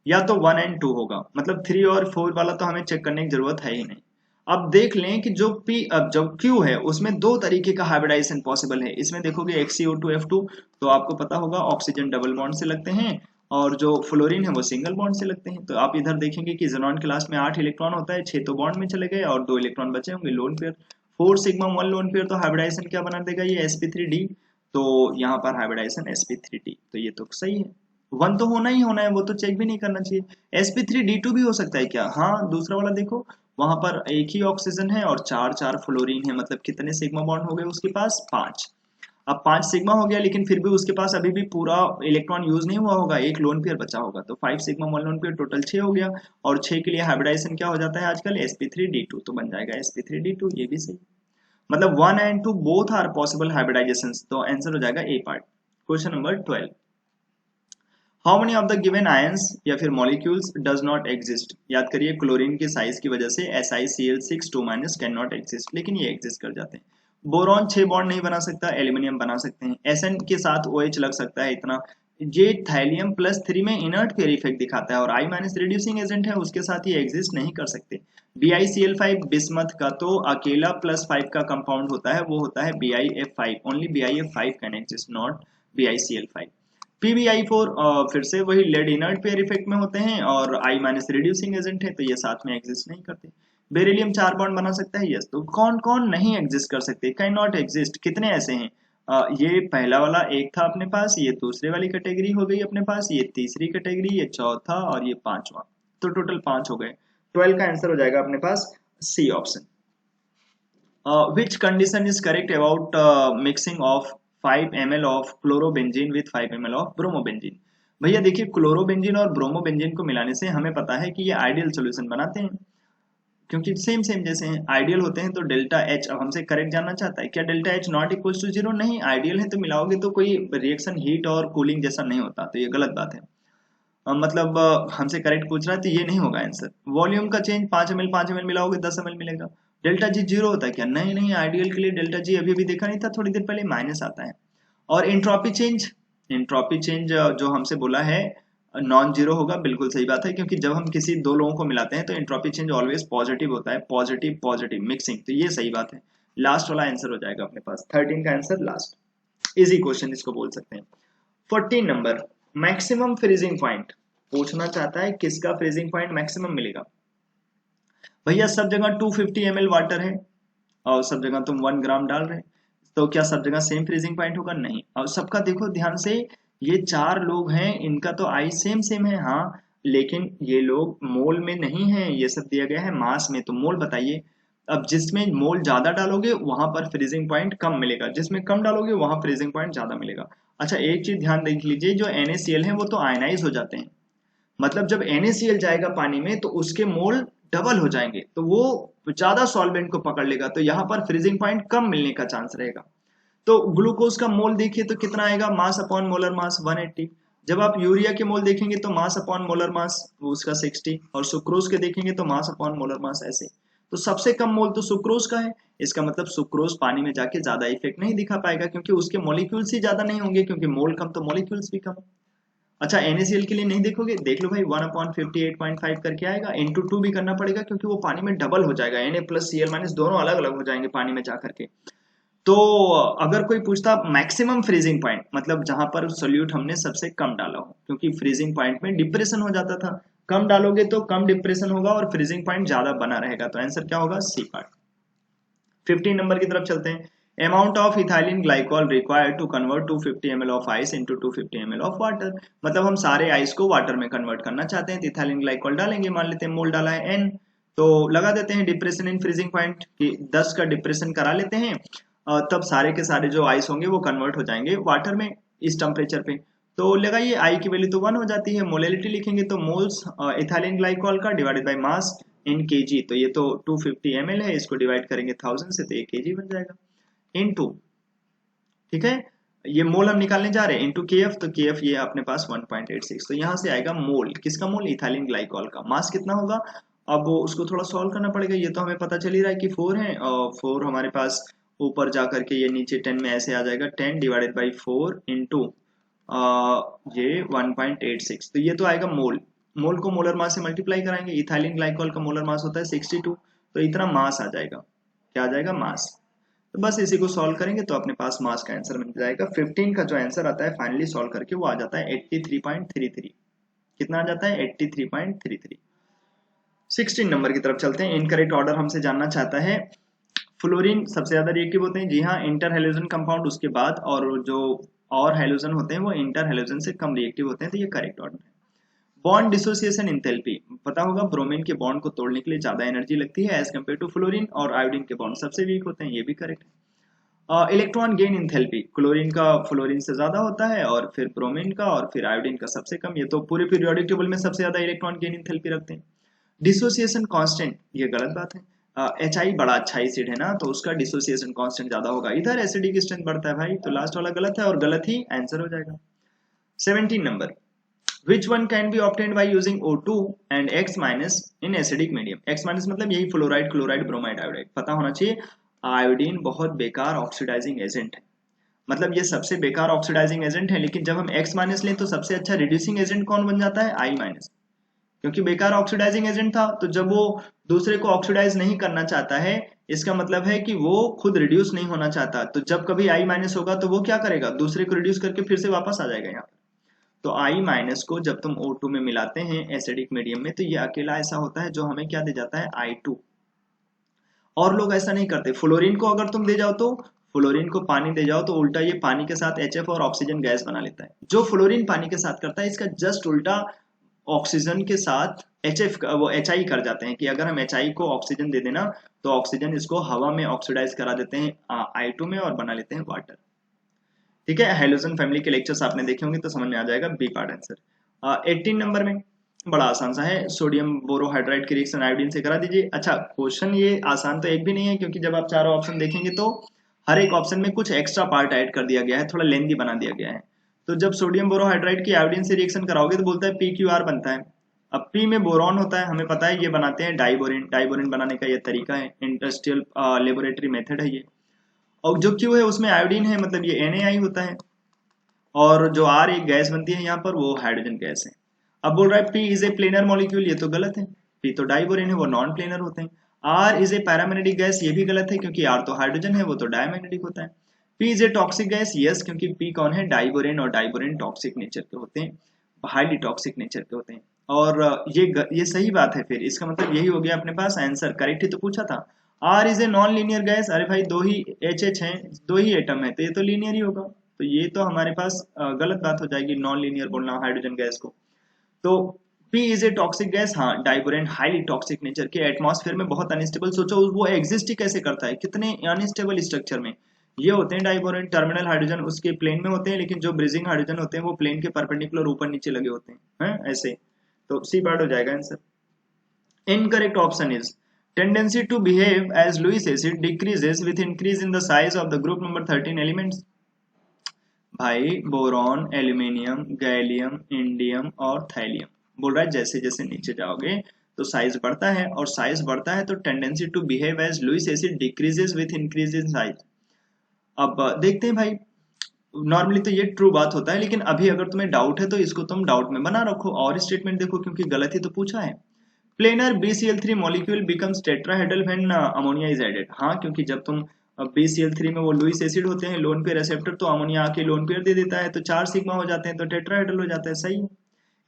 या तो 1 और 2 होगा, मतलब 3 और 4 वाला तो हमें चेक करने की जरूरत है ही नहीं। अब देख लें कि जो P, अब जो Q है उसमें दो तरीके का हाइब्रिडाइजेशन पॉसिबल है। इसमें देखोगे XCO2F2 तो आपको पता होगा ऑक्सीजन डबल बॉन्ड से लगते हैं, और जो फ्लोरीन है वो सिंगल बॉन्ड से लगते हैं। तो आप इधर देखेंगे कि जेनॉन क्लास में 8 इलेक्ट्रॉन होता है, 6 तो बॉन्ड में चले गए और 2 इलेक्ट्रॉन बचे होंगे lone pair. 4 sigma 1 lone pair, तो हाइब्रिडाइजेशन क्या बना देगा ये sp3d। तो यहाँ पर हाइब्रिडाइजेशन sp3d, तो ये तो सही है। वन तो होना ही होना है, वो तो चेक भी नहीं करना चाहिए। sp3d2 भी हो सकता है क्या? हाँ, दूसरा वाला देखो, वहां पर एक ही ऑक्सीजन है और चार चार फ्लोरीन है, मतलब कितने सिग्मा बॉन्ड हो गए उसके पास? 5। अब 5 सिग्मा हो गया, लेकिन फिर भी उसके पास अभी भी पूरा इलेक्ट्रॉन यूज नहीं हुआ होगा, एक लोन पेयर बचा होगा, तो 5 सिग्मा 1 लोन पेयर टोटल 6 हो गया। और 6 के लिए हाइब्रिडाइजेशन क्या हो जाता है आजकल? sp3d2, तो बन जाएगा sp3d2, ये भी सही। मतलब 1 और 2 बोथ आर पॉसिबल हाइब्रिडाइजेशन, तो आंसर हो जाएगा A part. Question number 12, how many of the given ions या फिर मॉलिक्यूल्स डज नॉट एग्जिस्ट। याद करिए क्लोरीन के साइज की वजह से SiCl6 2- कैन नॉट एग्जिस्ट, लेकिन ये एग्जिस्ट कर जाते हैं। बोरॉन 6 बॉन्ड नहीं बना सकता, एल्यूमिनियम बना सकते हैं। Sn के साथ OH लग सकता है इतना। ये थैलियम +3 में इनर्ट पेयर इफेक्ट दिखाता है और I- रिड्यूसिंग एजेंट है, उसके साथ ये एग्जिस्ट नहीं कर सकते। BiCl5 बिस्मथ का तो अकेला +5 का कंपाउंड होता है, वो होता है BiF5, only BiF5 can exist, not BiCl5। PbI4 फिर से वही लेड इनर्ट पेयर इफेक्ट में होते हैं और I- रिड्यूसिंग एजेंट है, तो ये साथ में एग्जिस्ट नहीं करते। बेरिलियम 4 बॉन्ड बना सकता है, यस। तो कौन कौन नहीं एग्जिस्ट कर सकते, कैन नॉट एग्जिस्ट, कितने ऐसे हैं? ये पहला वाला एक था अपने पास, ये दूसरे वाली कैटेगरी हो गई अपने पास, ये तीसरी कैटेगरी, ये चौथा और ये पांचवा, तो टोटल 5 हो गए। 12 का आंसर हो जाएगा अपने पास C option. Which condition is correct about mixing of 5 ml of chlorobenzene with 5 ml of bromobenzene। भैया देखिए क्लोरोबेंजीन और ब्रोमोबेंजीन को मिलाने से हमें पता है कि ये आइडियल सॉल्यूशन बनाते हैं। क्योंकि सेम सेम जैसे हैं, आइडियल होते हैं तो डेल्टा एच, अब हमसे करेक्ट जानना चाहता है क्या delta H naught equal to zero, नहीं, आइडियल है तो मिलाओगे तो कोई रिएक्शन हीट और कूलिंग जैसा नहीं होता, तो ये गलत बात है। मतलब हमसे करेक्ट पूछ रहा है तो ये नहीं होगा आंसर। वॉल्यूम का चेंज 5 ml मिलाओगे 10 ml मिलेगा। डेल्टा जी जीरो होता है क्या, नहीं नहीं, आइडियल के लिए डेल्टा जी अभी अभी देखा नहीं था थोड़ी देर पहले, माइनस आता है। और एंट्रोपी चेंज, एंट्रोपी चेंज जो हमसे बोला है नॉन जीरो होगा, बिल्कुल सही बात है, क्योंकि जब हम किसी दो लोगों को मिलाते हैं तो एंट्रोपी चेंज ऑलवेज पॉजिटिव होता है, पॉजिटिव पॉजिटिव मिक्सिंग, तो ये सही बात है। लास्ट वाला आंसर हो जाएगा अपने पास 13 का आंसर लास्ट, इजी क्वेश्चन इसको बोल सकते हैं। 14 नंबर, मैक्सिमम फ्रीजिंग पॉइंट पूछना चाहता है, किसका फ्रीजिंग पॉइंट मैक्सिमम मिलेगा। भैया सब जगह 250 ml वाटर है और सब जगह तुम 1 ग्राम डाल रहे हैं, तो क्या सब जगह सेम फ्रीजिंग पॉइंट होगा, नहीं। और सबका देखो ध्यान से, ये 4 लोग हैं, इनका तो आई सेम सेम है, हाँ, लेकिन ये लोग मोल में नहीं है, ये सब दिया गया है मास में, तो मोल बताइए। अब जिसमें मोल ज्यादा डालोगे वहां पर फ्रीजिंग पॉइंट कम मिलेगा, जिसमें कम डालोगे वहां फ्रीजिंग पॉइंट ज्यादा मिलेगा। अच्छा एक चीज ध्यान देख लीजिए, जो NaCl है वो तो आयनाइज हो जाते हैं, मतलब जब NaCl जाएगा पानी में तो उसके मोल डबल हो जाएंगे, तो वो ज्यादा सॉल्वेंट को पकड़ लेगा, तो यहाँ पर फ्रीजिंग पॉइंट कम मिलने का चांस रहेगा। तो ग्लूकोज का मोल देखिए तो कितना आएगा, मास अपॉन मोलर मास 180। जब आप यूरिया के मोल देखेंगे तो मास अपॉन मोलर मास उसका 60, और सुक्रोज के देखेंगे तो मास अपॉन मोलर मास ऐसे। तो सबसे कम मोल तो सुक्रोज का है, इसका मतलब सुक्रोज पानी में जाके ज्यादा इफेक्ट नहीं दिखा पाएगा, क्योंकि उसके मॉलिक्यूल्स ही ज्यादा नहीं होंगे, क्योंकि मोल कम तो मॉलिक्यूल्स भी कम। अच्छा NaCl के लिए नहीं देखोगे, देख लो भाई 1/58.5 करके आएगा, इंटू 2 भी करना पड़ेगा क्योंकि वो पानी में डबल हो जाएगा, Na प्लस Cl माइनस दोनों अलग अलग हो जाएंगे पानी में जा करके। तो अगर कोई पूछता मैक्सिमम फ्रीजिंग पॉइंट, मतलब जहां पर सोल्यूट हमने सबसे कम डाला हो, क्योंकि फ्रीजिंग पॉइंट में डिप्रेशन हो जाता था, कम डालोगे तो कम डिप्रेशन होगा और फ्रीजिंग पॉइंट ज्यादा बना रहेगा, तो आंसर क्या होगा, सी पार्ट। 15 नंबर की तरफ चलते हैं। Amount of ethylene glycol required to convert 250 ml of ice into 250 ml of water, मतलब हम सारे आइस को वाटर में कन्वर्ट करना चाहते हैं, तो इथाइलिन ग्लाइकॉल डालेंगे, मान लेते हैं मोल डाला है n, तो लगा देते हैं डिप्रेशन इन फ्रीजिंग पॉइंट की 10 का डिप्रेशन करा लेते हैं, तब सारे के सारे जो आइस होंगे वो कन्वर्ट हो जाएंगे वाटर में इस टेम्परेचर पे। तो लगाइए आई की वैल्यू तो 1 हो जाती है, मोलेलिटी लिखेंगे तो मोल्स इथाइलिन ग्लाइकॉल का divided by mass in KG, तो ये तो 250 ml है, इसको डिवाइड करेंगे 1000 से तो ये केजी बन जाएगा, इनटू, ठीक है, ये मोल हम निकालने जा रहे हैं, इनटू केएफ, तो केएफ ये अपने पास 1.86, तो यहाँ से आएगा मोल, किसका मोल, इथाइलिन ग्लाइकॉल का। मास कितना होगा, अब वो उसको थोड़ा सॉल्व करना पड़ेगा, ये तो हमें पता चल ही रहा है कि 4 है, और 4 हमारे पास ऊपर जा करके ये नीचे 10 में ऐसे आ जाएगा, 10 डिवाइडेड बाई 4 इंटू ये 1.86, तो ये तो आएगा मोल, मोल को मोलर मास से मल्टीप्लाई कराएंगे, इथाइलिन ग्लाइकॉल का मोलर मास होता है 62, तो इतना मास आ जाएगा, क्या आ जाएगा, मास। तो बस इसी को सॉल्व करेंगे तो अपने पास मास का आंसर मिल जाएगा। 15 का जो आंसर आता है फाइनली सॉल्व करके वो आ जाता है 83.33, कितना आ जाता है 83.33। 16 नंबर की तरफ चलते हैं। इनकरेक्ट ऑर्डर हमसे जानना चाहता है, फ्लोरीन सबसे ज्यादा रिएक्टिव होते हैं, जी हाँ, इंटर हेलोजन कंपाउंड उसके बाद, और जो और हेलोजन होते हैं वो इंटर हेलोजन से कम रिएक्टिव होते हैं, तो ये करेक्ट ऑर्डर है। बॉन्ड डिसोसिएशन इंथैल्पी पता होगा, ब्रोमीन के बॉन्ड को तोड़ने के लिए ज्यादा एनर्जी लगती है एज कम्पेयर टू फ्लोरीन, और आयोडीन के बॉन्ड सबसे वीक होते हैं, ये भी करेक्ट है। इलेक्ट्रॉन गेन इंथैल्पी क्लोरीन का फ्लोरीन से ज्यादा होता है, और फिर ब्रोमीन का, और फिर आयोडीन का सबसे कम, ये तो पूरे पीरियोडिक टेबल में सबसे ज्यादा इलेक्ट्रॉन गेन इंथैल्पी रखते हैं। डिसोसिएशन कांस्टेंट, ये गलत बात है, HI बड़ा अच्छा एसिड है ना, तो उसका डिसोसिएशन कांस्टेंट ज्यादा होगा, इधर एसिडिक स्ट्रेंथ बढ़ता है भाई, तो लास्ट वाला गलत है और गलत ही आंसर हो जाएगा। 17 number, which one can be obtained by using O2 and X minus in acidic medium, X minus मतलब यही फ्लोराइड क्लोराइड ब्रोमाइड आयोडाइड, पता होना चाहिए। आयोडीन बहुत बेकार ऑक्सीडाइजिंग एजेंट है, मतलब ये सबसे बेकार ऑक्सीडाइजिंग एजेंट है, लेकिन जब हम X माइनस लें तो सबसे अच्छा रिड्यूसिंग एजेंट कौन बन जाता है, I माइनस, क्योंकि बेकार ऑक्सीडाइजिंग एजेंट था, तो जब वो दूसरे को ऑक्सीडाइज नहीं करना चाहता है, इसका मतलब है कि वो खुद रिड्यूस नहीं होना चाहता, तो जब कभी I माइनस होगा तो वो क्या करेगा, दूसरे को रिड्यूस करके फिर से वापस आ जाएगा यहाँ। तो I माइनस को जब तुम O2 में मिलाते हैं एसिडिक मीडियम में, तो ये अकेला ऐसा होता है जो हमें क्या दे जाता है, I2। और लोग ऐसा नहीं करते, फ्लोरीन को अगर तुम दे जाओ तो, फ्लोरीन को पानी दे जाओ तो उल्टा ये पानी के साथ HF और ऑक्सीजन गैस बना लेता है, जो फ्लोरीन पानी के साथ करता है इसका जस्ट उल्टा ऑक्सीजन के साथ HF वो HI कर जाते हैं, कि अगर हम HI को ऑक्सीजन दे देना तो ऑक्सीजन इसको हवा में ऑक्सीडाइज करा देते हैं I2 में और बना लेते हैं वाटर। ठीक है, हेलोजन फैमिली के लेक्चर्स आपने देखे होंगे तो समझ में आ जाएगा, बी पार्ट आंसर। 18 नंबर में बड़ा आसान सा है, सोडियम बोरोहाइड्राइड की रिएक्शन आयोडीन से करा दीजिए। अच्छा, क्वेश्चन ये आसान तो एक भी नहीं है, क्योंकि जब आप चारों ऑप्शन देखेंगे तो हर एक ऑप्शन में कुछ एक्स्ट्रा पार्ट ऐड कर दिया गया है, थोड़ा लेंथी बना दिया गया है। तो जब सोडियम बोरोहाइड्राइड की आयोडीन से रिएक्शन कराओगे तो बोलता है PQR बनता है। अब P में बोरॉन होता है, हमें पता है, ये बनाते हैं डाइबोरिन। डाइबोरिन बनाने का ये तरीका है, इंडस्ट्रियल लेबोरेटरी मेथड है ये। और जो Q है उसमें आयोडीन है, मतलब ये NaI होता है। और जो R एक गैस बनती है यहाँ पर, वो हाइड्रोजन गैस है। अब बोल रहा है P is a planar molecule, ये तो गलत है। P तो डाइबोरेन है, वो नॉन प्लेनर होते हैं। R is a paramagnetic gas, ये भी गलत है, क्योंकि R तो हाइड्रोजन है, वो तो डायमैग्नेटिक होता है। P is a toxic gas, yes, क्योंकि P कौन है, डाइबोरेन, और डाइबोरेन टॉक्सिक नेचर के होते हैं, हाईली टॉक्सिक नेचर के होते हैं। और ये सही बात है, फिर इसका मतलब यही हो गया अपने पास आंसर, करेक्ट ही तो पूछा था। R is a non linear gas, अरे भाई दो ही HH हैं, दो ही एटम है, तो ये तो लीनियर ही होगा। तो ये तो हमारे पास गलत बात हो जाएगी, नॉन लीनियर बोलना हाइड्रोजन गैस को। तो P is a toxic gas, हाँ, डाइबोरेन हाईली टॉक्सिक नेचर के, एटमॉस्फेयर में बहुत अनस्टेबल, सोचो वो एग्जिस्ट ही कैसे करता है, कितने अनस्टेबल स्ट्रक्चर में ये होते हैं डाइबोरेन। टर्मिनल हाइड्रोजन उसके प्लेन में होते हैं, लेकिन जो ब्रिजिंग हाइड्रोजन होते हैं वो प्लेन के परपेंडिकुलर ऊपर नीचे लगे होते हैं, ऐसे। तो सी पार्ट हो जाएगा answer. Incorrect option is tendency to behave as Lewis acid decreases with increase in the size of the group number 13 elements। भाई बोरॉन, एल्यूमिनियम, गैलियम, इंडियम और थैलियम, बोल रहा है जैसे जैसे नीचे जाओगे तो साइज बढ़ता है, और साइज बढ़ता है तो tendency to behave as Lewis acid decreases with increase in size. अब देखते हैं भाई, नॉर्मली तो ये ट्रू बात होता है, लेकिन अभी अगर तुम्हें डाउट है तो इसको तुम डाउट में बना रखो और स्टेटमेंट देखो, क्योंकि गलत ही तो पूछा है। Planar BCl3 molecule becomes tetrahedral when ammonia is added, हाँ, क्योंकि जब तुम BCl3 में वो लुईस एसिड होते हैं, लोन पेयर एक्सेप्टर, तो अमोनिया आके लोन पेयर दे देता है, तो 4 सिग्मा हो जाते हैं, तो टेट्राहेड्रल हो जाता है, सही।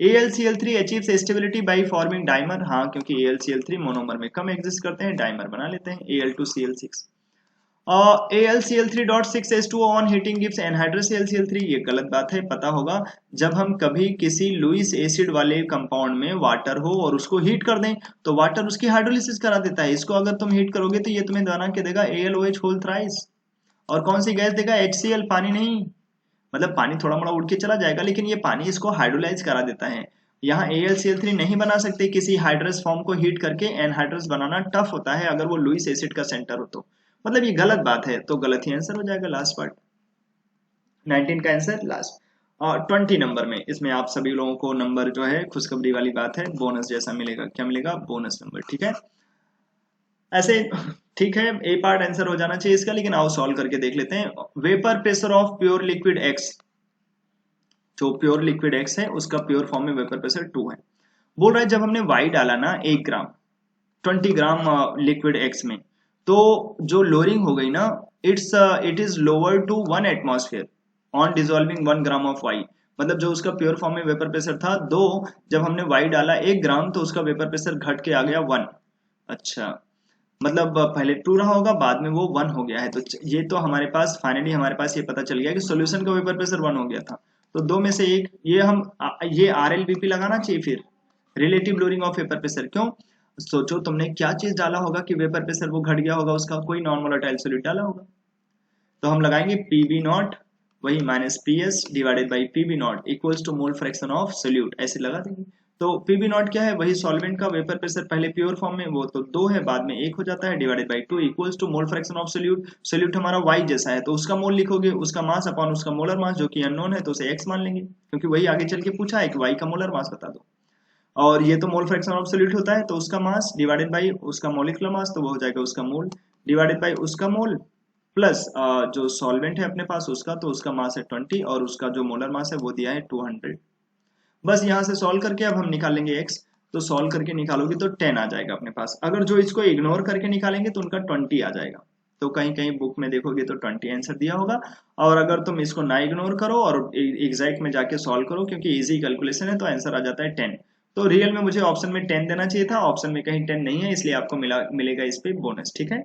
AlCl3 achieves stability by forming dimer, हाँ, क्योंकि AlCl3 मोनोमर में कम एग्जिस्ट करते हैं, डाइमर बना लेते हैं, Al2Cl6। AlCl3.6H2O on heating gives anhydrous AlCl3, ये गलत बात है, पता होगा। जब हम कभी किसी लुईस एसिड वाले कंपाउंड में वाटर हो और उसको हीट कर दें, तो वाटर उसकी हाइड्रोलिसिस करा देता है। इसको अगर तुम हीट करोगे तो ये तुम्हें बना के देगा AlOH होल थ्राइस। और कौन सी गैस देगा, HCl, पानी नहीं। मतलब पानी थोड़ा मोड़ा उड़ के चला जाएगा, लेकिन ये पानी इसको हाइड्रोलाइज करा देता है। यहाँ AlCl3 नहीं बना सकते किसी हाइड्रस फॉर्म को हीट करके, एनहाइड्रस बनाना टफ होता है अगर वो लुईस एसिड का सेंटर हो तो। मतलब ये गलत बात है, तो गलत ही आंसर हो जाएगा लास्ट पार्ट, 19 का आंसर लास्ट। और 20 नंबर में, इसमें आप सभी लोगों को नंबर जो है, खुशखबरी वाली बात है, बोनस जैसा मिलेगा। क्या मिलेगा, बोनस नंबर, ठीक है, ऐसे। ठीक है, ए पार्ट आंसर हो जाना चाहिए इसका, लेकिन आओ सॉल्व करके देख लेते हैं। Vapour pressure of pure liquid x, जो प्योर लिक्विड एक्स है उसका प्योर फॉर्म में वेपर प्रेशर 2 है। बोल रहा है जब हमने वाई डाला ना 1 ग्राम 20 ग्राम लिक्विड एक्स में, तो जो लोअरिंग हो गई ना, it is lower to 1 atmosphere on dissolving 1 gram of Y. मतलब जो उसका प्योर फॉर्म में वेपर प्रेशर था 2, जब हमने वाई डाला 1 ग्राम तो उसका वेपर प्रेशर घट के आ गया 1। अच्छा, मतलब पहले 2 रहा होगा, बाद में वो 1 हो गया है। तो ये तो हमारे पास फाइनली हमारे पास ये पता चल गया कि सॉल्यूशन का वेपर प्रेशर 1 हो गया था। तो दो में से एक, ये हम ये RLVP लगाना चाहिए फिर, relative lowering of vapour pressure. क्यों, सोचो तुमने क्या चीज डाला होगा कि वेपर प्रेशर वो घट गया होगा, उसका कोई नॉन वोलेटाइल सॉल्यूट डाला होगा। तो हम लगाएंगे PV नॉट, वही minus PS divided by PV naught equals to mole fraction of solute, ऐसे लगा देंगे। तो PV नॉट क्या है, वही सॉल्वेंट का वेपर प्रेशर, पहले प्योर फॉर्म में वो तो 2 है, बाद में 1 हो जाता है, divided by 2 equals to mole fraction of solute. Solute हमारा Y जैसा है, तो उसका मोल लिखोगे, उसका मास अपॉन उसका मोलर मास, जो कि अननोन है तो उसे X मान लेंगे, क्योंकि वही आगे चल के पूछा है कि Y का मोलर मास बता दो। और ये तो मोल फ्रैक्शन ऑफ सोल्यूट होता है, तो उसका मास डिवाइडेड बाई उसका मोलिकुलर मास, तो वो हो जाएगा उसका मोल डिवाइडेड बाई उसका मोल, प्लस जो सॉल्वेंट है अपने पास उसका, तो उसका मास है 20 और उसका जो मोलर मास है वो दिया है 200। बस यहाँ से सॉल्व करके अब हम निकालेंगे x, तो सॉल्व करके निकालोगे तो 10 आ जाएगा अपने पास। अगर जो इसको इग्नोर करके निकालेंगे तो उनका 20 आ जाएगा। तो कहीं कहीं बुक में देखोगे तो 20 आंसर दिया होगा। और अगर तुम इसको ना इग्नोर करो और एग्जैक्ट में जाके सॉल्व करो, क्योंकि इजी कैलकुलेशन है, तो आंसर आ जाता है 10। तो रियल में मुझे ऑप्शन में 10 देना चाहिए था, ऑप्शन में कहीं 10 नहीं है, इसलिए आपको मिलेगा इस पे बोनस, ठीक है।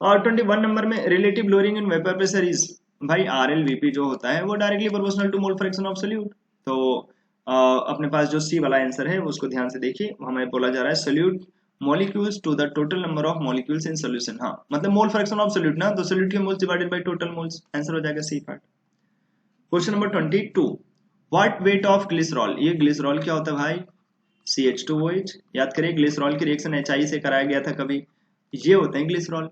और 21 नंबर में relative lowering in vapour pressure is, भाई RLVP जो होता है वो directly proportional to mole fraction of solute. तो अपने पास जो सी वाला आंसर है उसको ध्यान से देखिए, हमें बोला जा रहा है solute molecules to the total number of molecules in solution, हाँ, मतलब मोल फ्रैक्शन ऑफ सोल्यूट ना, तो सोल्यूट के moles divided by total moles, answer हो जाएगा C part. Question number 22, what weight of glycerol, ये ग्लिसरॉल क्या होता है भाई, CH2OH। याद करिए ग्लिसरॉल की रिएक्शन HI से कराया गया था कभी, ये होते हैं ग्लिसरॉल।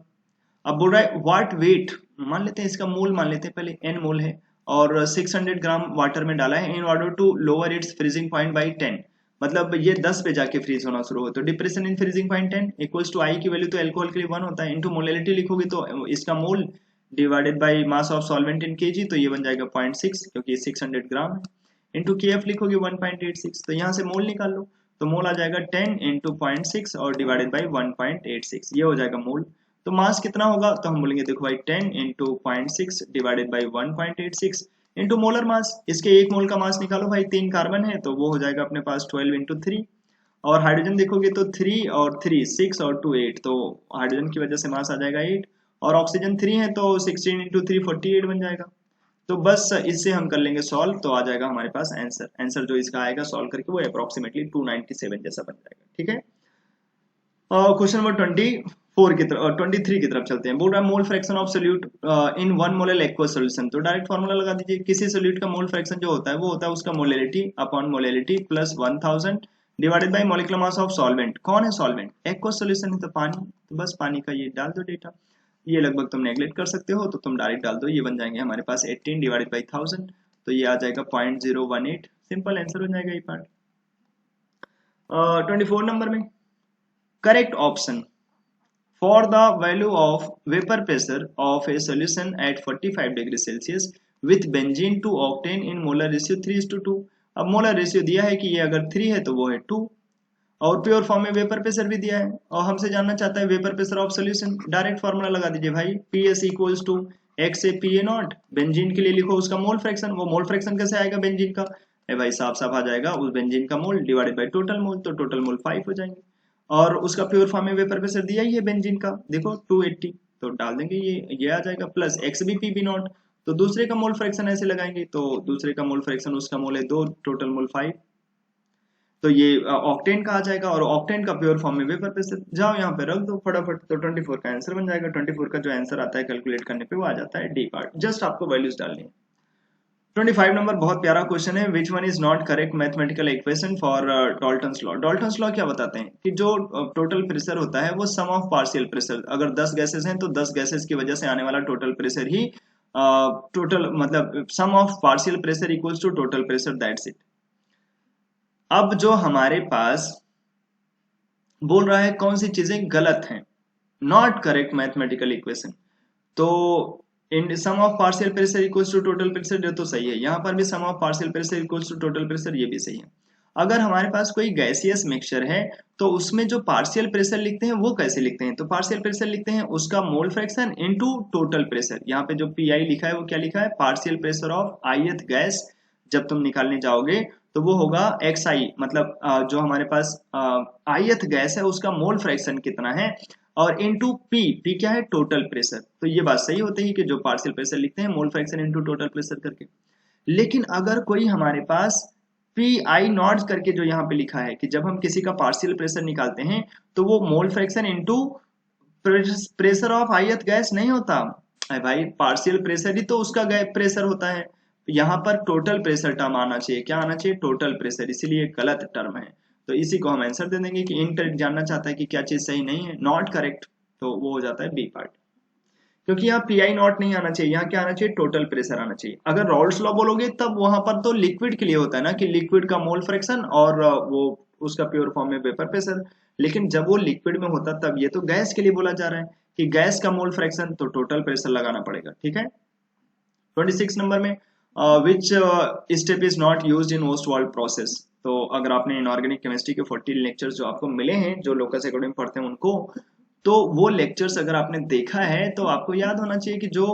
अब बोल रहा है व्हाट वेट, मान लेते हैं इसका मोल मान लेते हैं, पहले n मोल है और 600 ग्राम वाटर में डाला है in order to lower its freezing point by 10, मतलब ये 10 पे जाके फ्रीज होना शुरू हो, तो depression in freezing point 10 equals to i की वैल्यू तो अल्कोहल के लिए 1 होता है, इनटू मोलैलिटी लिखोगे तो इसका मोल divided by mass of solvent in KG, तो ये बन जाएगा 0.6 क्योंकि 600 ग्राम है, इंटू KF लिखोगे 1.86, तो यहाँ से मोल निकाल लो, तो मोल आ जाएगा 10 इंटू 0.6 और डिवाइडेड बाई 1.86, ये हो जाएगा मोल। तो मास कितना होगा, तो हम बोलेंगे देखो भाई 10 into 0.6 divided by 1.86 into molar mass, इसके एक मोल का मास निकालो भाई, 3 कार्बन है तो वो हो जाएगा अपने पास 12 इंटू 3, और हाइड्रोजन देखोगे तो 3 और 3 6 और 2 8, तो हाइड्रोजन की वजह से मास आ जाएगा 8, और ऑक्सीजन 3 है तो 16 इंटू 3 48 बन जाएगा। तो बस इससे हम कर लेंगे सॉल्व, तो आ जाएगा हमारे पास आंसर जो इसका आएगा सॉल्व करके वो अप्रोक्सीमेटली 297 जैसा बन जाएगा। ठीक है, क्वेश्चन नंबर 24 की तरफ 23 की तरफ चलते हैं। बोल रहा है मोल fraction of solute in 1 molar aqueous solution, तो डायरेक्ट फार्मूला लगा दीजिए, किसी सोल्यूट का मोल फ्रैक्शन जो होता है वो होता है उसका molality upon molality plus 1000 divided by molecular mass of solvent. कौन है सॉल्वेंट, एक्वस सॉल्यूशन है तो पानी, तो बस पानी का ये डाल दो डेटा, ये लगभग तुम नेगलेक्ट कर सकते हो तो तुम डायरेक्ट डाल दो, ये बन जाएंगे हमारे पास 18 डिवाइडेड बाई 1000, तो ये आ जाएगा 0.018, सिंपल आंसर हो जाएगा ये पार्ट। 24 नंबर में correct option for the value of vapor pressure of a solution at 45 degree Celsius with benzene to octane in molar ratio 3:2। अब मोलर रेशियो दिया है कि ये अगर 3 है तो वो है 2, और प्योर फॉर्म में वेपर प्रेशर भी दिया है, और हमसे जानना चाहता है vapour pressure of solution, direct formula लगा दीजिए भाई, PS equals to X A P A naught, benzene के लिए लिखो उसका मोल फ्रैक्शन, वो मोल फ्रैक्शन कैसे आएगा बेंजीन का, ए भाई साफ साफ आ जाएगा उस बेंजीन का मोल डिवाइडेड बाय टोटल मोल, तो टोटल मोल 5 हो जाएंगे, और उसका प्योर फॉर्म में वेपर प्रेशर दिया ही है बेंजीन का, देखो 280, तो डाल देंगे ये आ जाएगा plus X B P B naught, तो दूसरे का मोल फ्रैक्शन ऐसे लगाएंगे, तो दूसरे का मोल फ्रैक्शन उसका मोल है 2, टोटल मोल 5, तो ये ऑक्टेन का आ जाएगा, और ऑक्टेन का प्योर फॉर्म में वेपर प्रेशर, जाओ यहाँ पे रख दो फटाफट, तो 24 का आंसर बन जाएगा। 24 का जो आंसर आता है कैलकुलेट करने पे वो आ जाता है डी पार्ट, जस्ट आपको वैल्यूज डालनी है। 25 नंबर बहुत प्यारा क्वेश्चन है, which one is not correct mathematical equation for Dalton's law. Dalton's law क्या बताते हैं कि जो टोटल प्रेशर होता है वो सम ऑफ पार्शियल प्रेशर, अगर 10 गैसेस हैं तो 10 गैसेस की वजह से आने वाला टोटल प्रेशर ही टोटल मतलब sum of partial pressure equals to total pressure, that's it. अब जो हमारे पास बोल रहा है कौन सी चीजें गलत हैं, नॉट करेक्ट मैथमेटिकल इक्वेशन, तो in sum of partial pressure equals to total pressure ये तो सही है, यहाँ पर भी sum of partial pressure equals to total pressure ये भी सही है। अगर हमारे पास कोई गैसियस मिक्सचर है तो उसमें जो पार्शियल प्रेशर लिखते हैं वो कैसे लिखते हैं, तो पार्शियल प्रेशर लिखते हैं उसका mole fraction into total pressure, यहाँ पे जो PI लिखा है वो क्या लिखा है, partial pressure of ith gas, जब तुम निकालने जाओगे तो वो होगा XI, मतलब जो हमारे पास ith गैस है उसका मोल फ्रैक्शन कितना है, और इनटू पी क्या है, टोटल प्रेशर, तो ये बात सही होती है कि जो पार्शियल प्रेशर लिखते हैं mole fraction into total pressure करके। लेकिन अगर कोई हमारे पास PI नॉट करके जो यहाँ पे लिखा है कि जब हम किसी का पार्शियल प्रेशर निकालते हैं तो वो mole fraction into pressure of ith gas नहीं होता, अरे भाई पार्शियल प्रेशर ही तो उसका प्रेशर होता है, यहाँ पर टोटल प्रेशर टर्म आना चाहिए, क्या आना चाहिए, टोटल प्रेशर, इसीलिए गलत टर्म है, तो इसी को हम आंसर दे देंगे कि इनकरेक्ट जानना चाहता है कि क्या चीज सही नहीं है, नॉट करेक्ट, तो वो हो जाता है बी पार्ट, क्योंकि यहाँ PI नॉट नहीं आना चाहिए, यहाँ क्या आना चाहिए, टोटल प्रेशर आना चाहिए। अगर रॉल्स लॉ बोलोगे तब वहां पर तो लिक्विड के लिए होता है ना कि लिक्विड का मोल फ्रैक्शन और वो उसका प्योर फॉर्म में वेपर प्रेशर, लेकिन जब वो लिक्विड में होता तब ये तो गैस के लिए बोला जा रहा है कि गैस का मोल फ्रैक्शन, तो टोटल प्रेशर लगाना पड़ेगा। ठीक है, 26 नंबर में which step is not used in Ostwald process, तो अगर आपने इनऑर्गेनिक केमिस्ट्री के 14 लेक्चर्स जो आपको मिले हैं जो लोकस अकॉर्डिंग पढ़ते हैं उनको, तो वो लेक्चर्स अगर आपने देखा है तो आपको याद होना चाहिए कि जो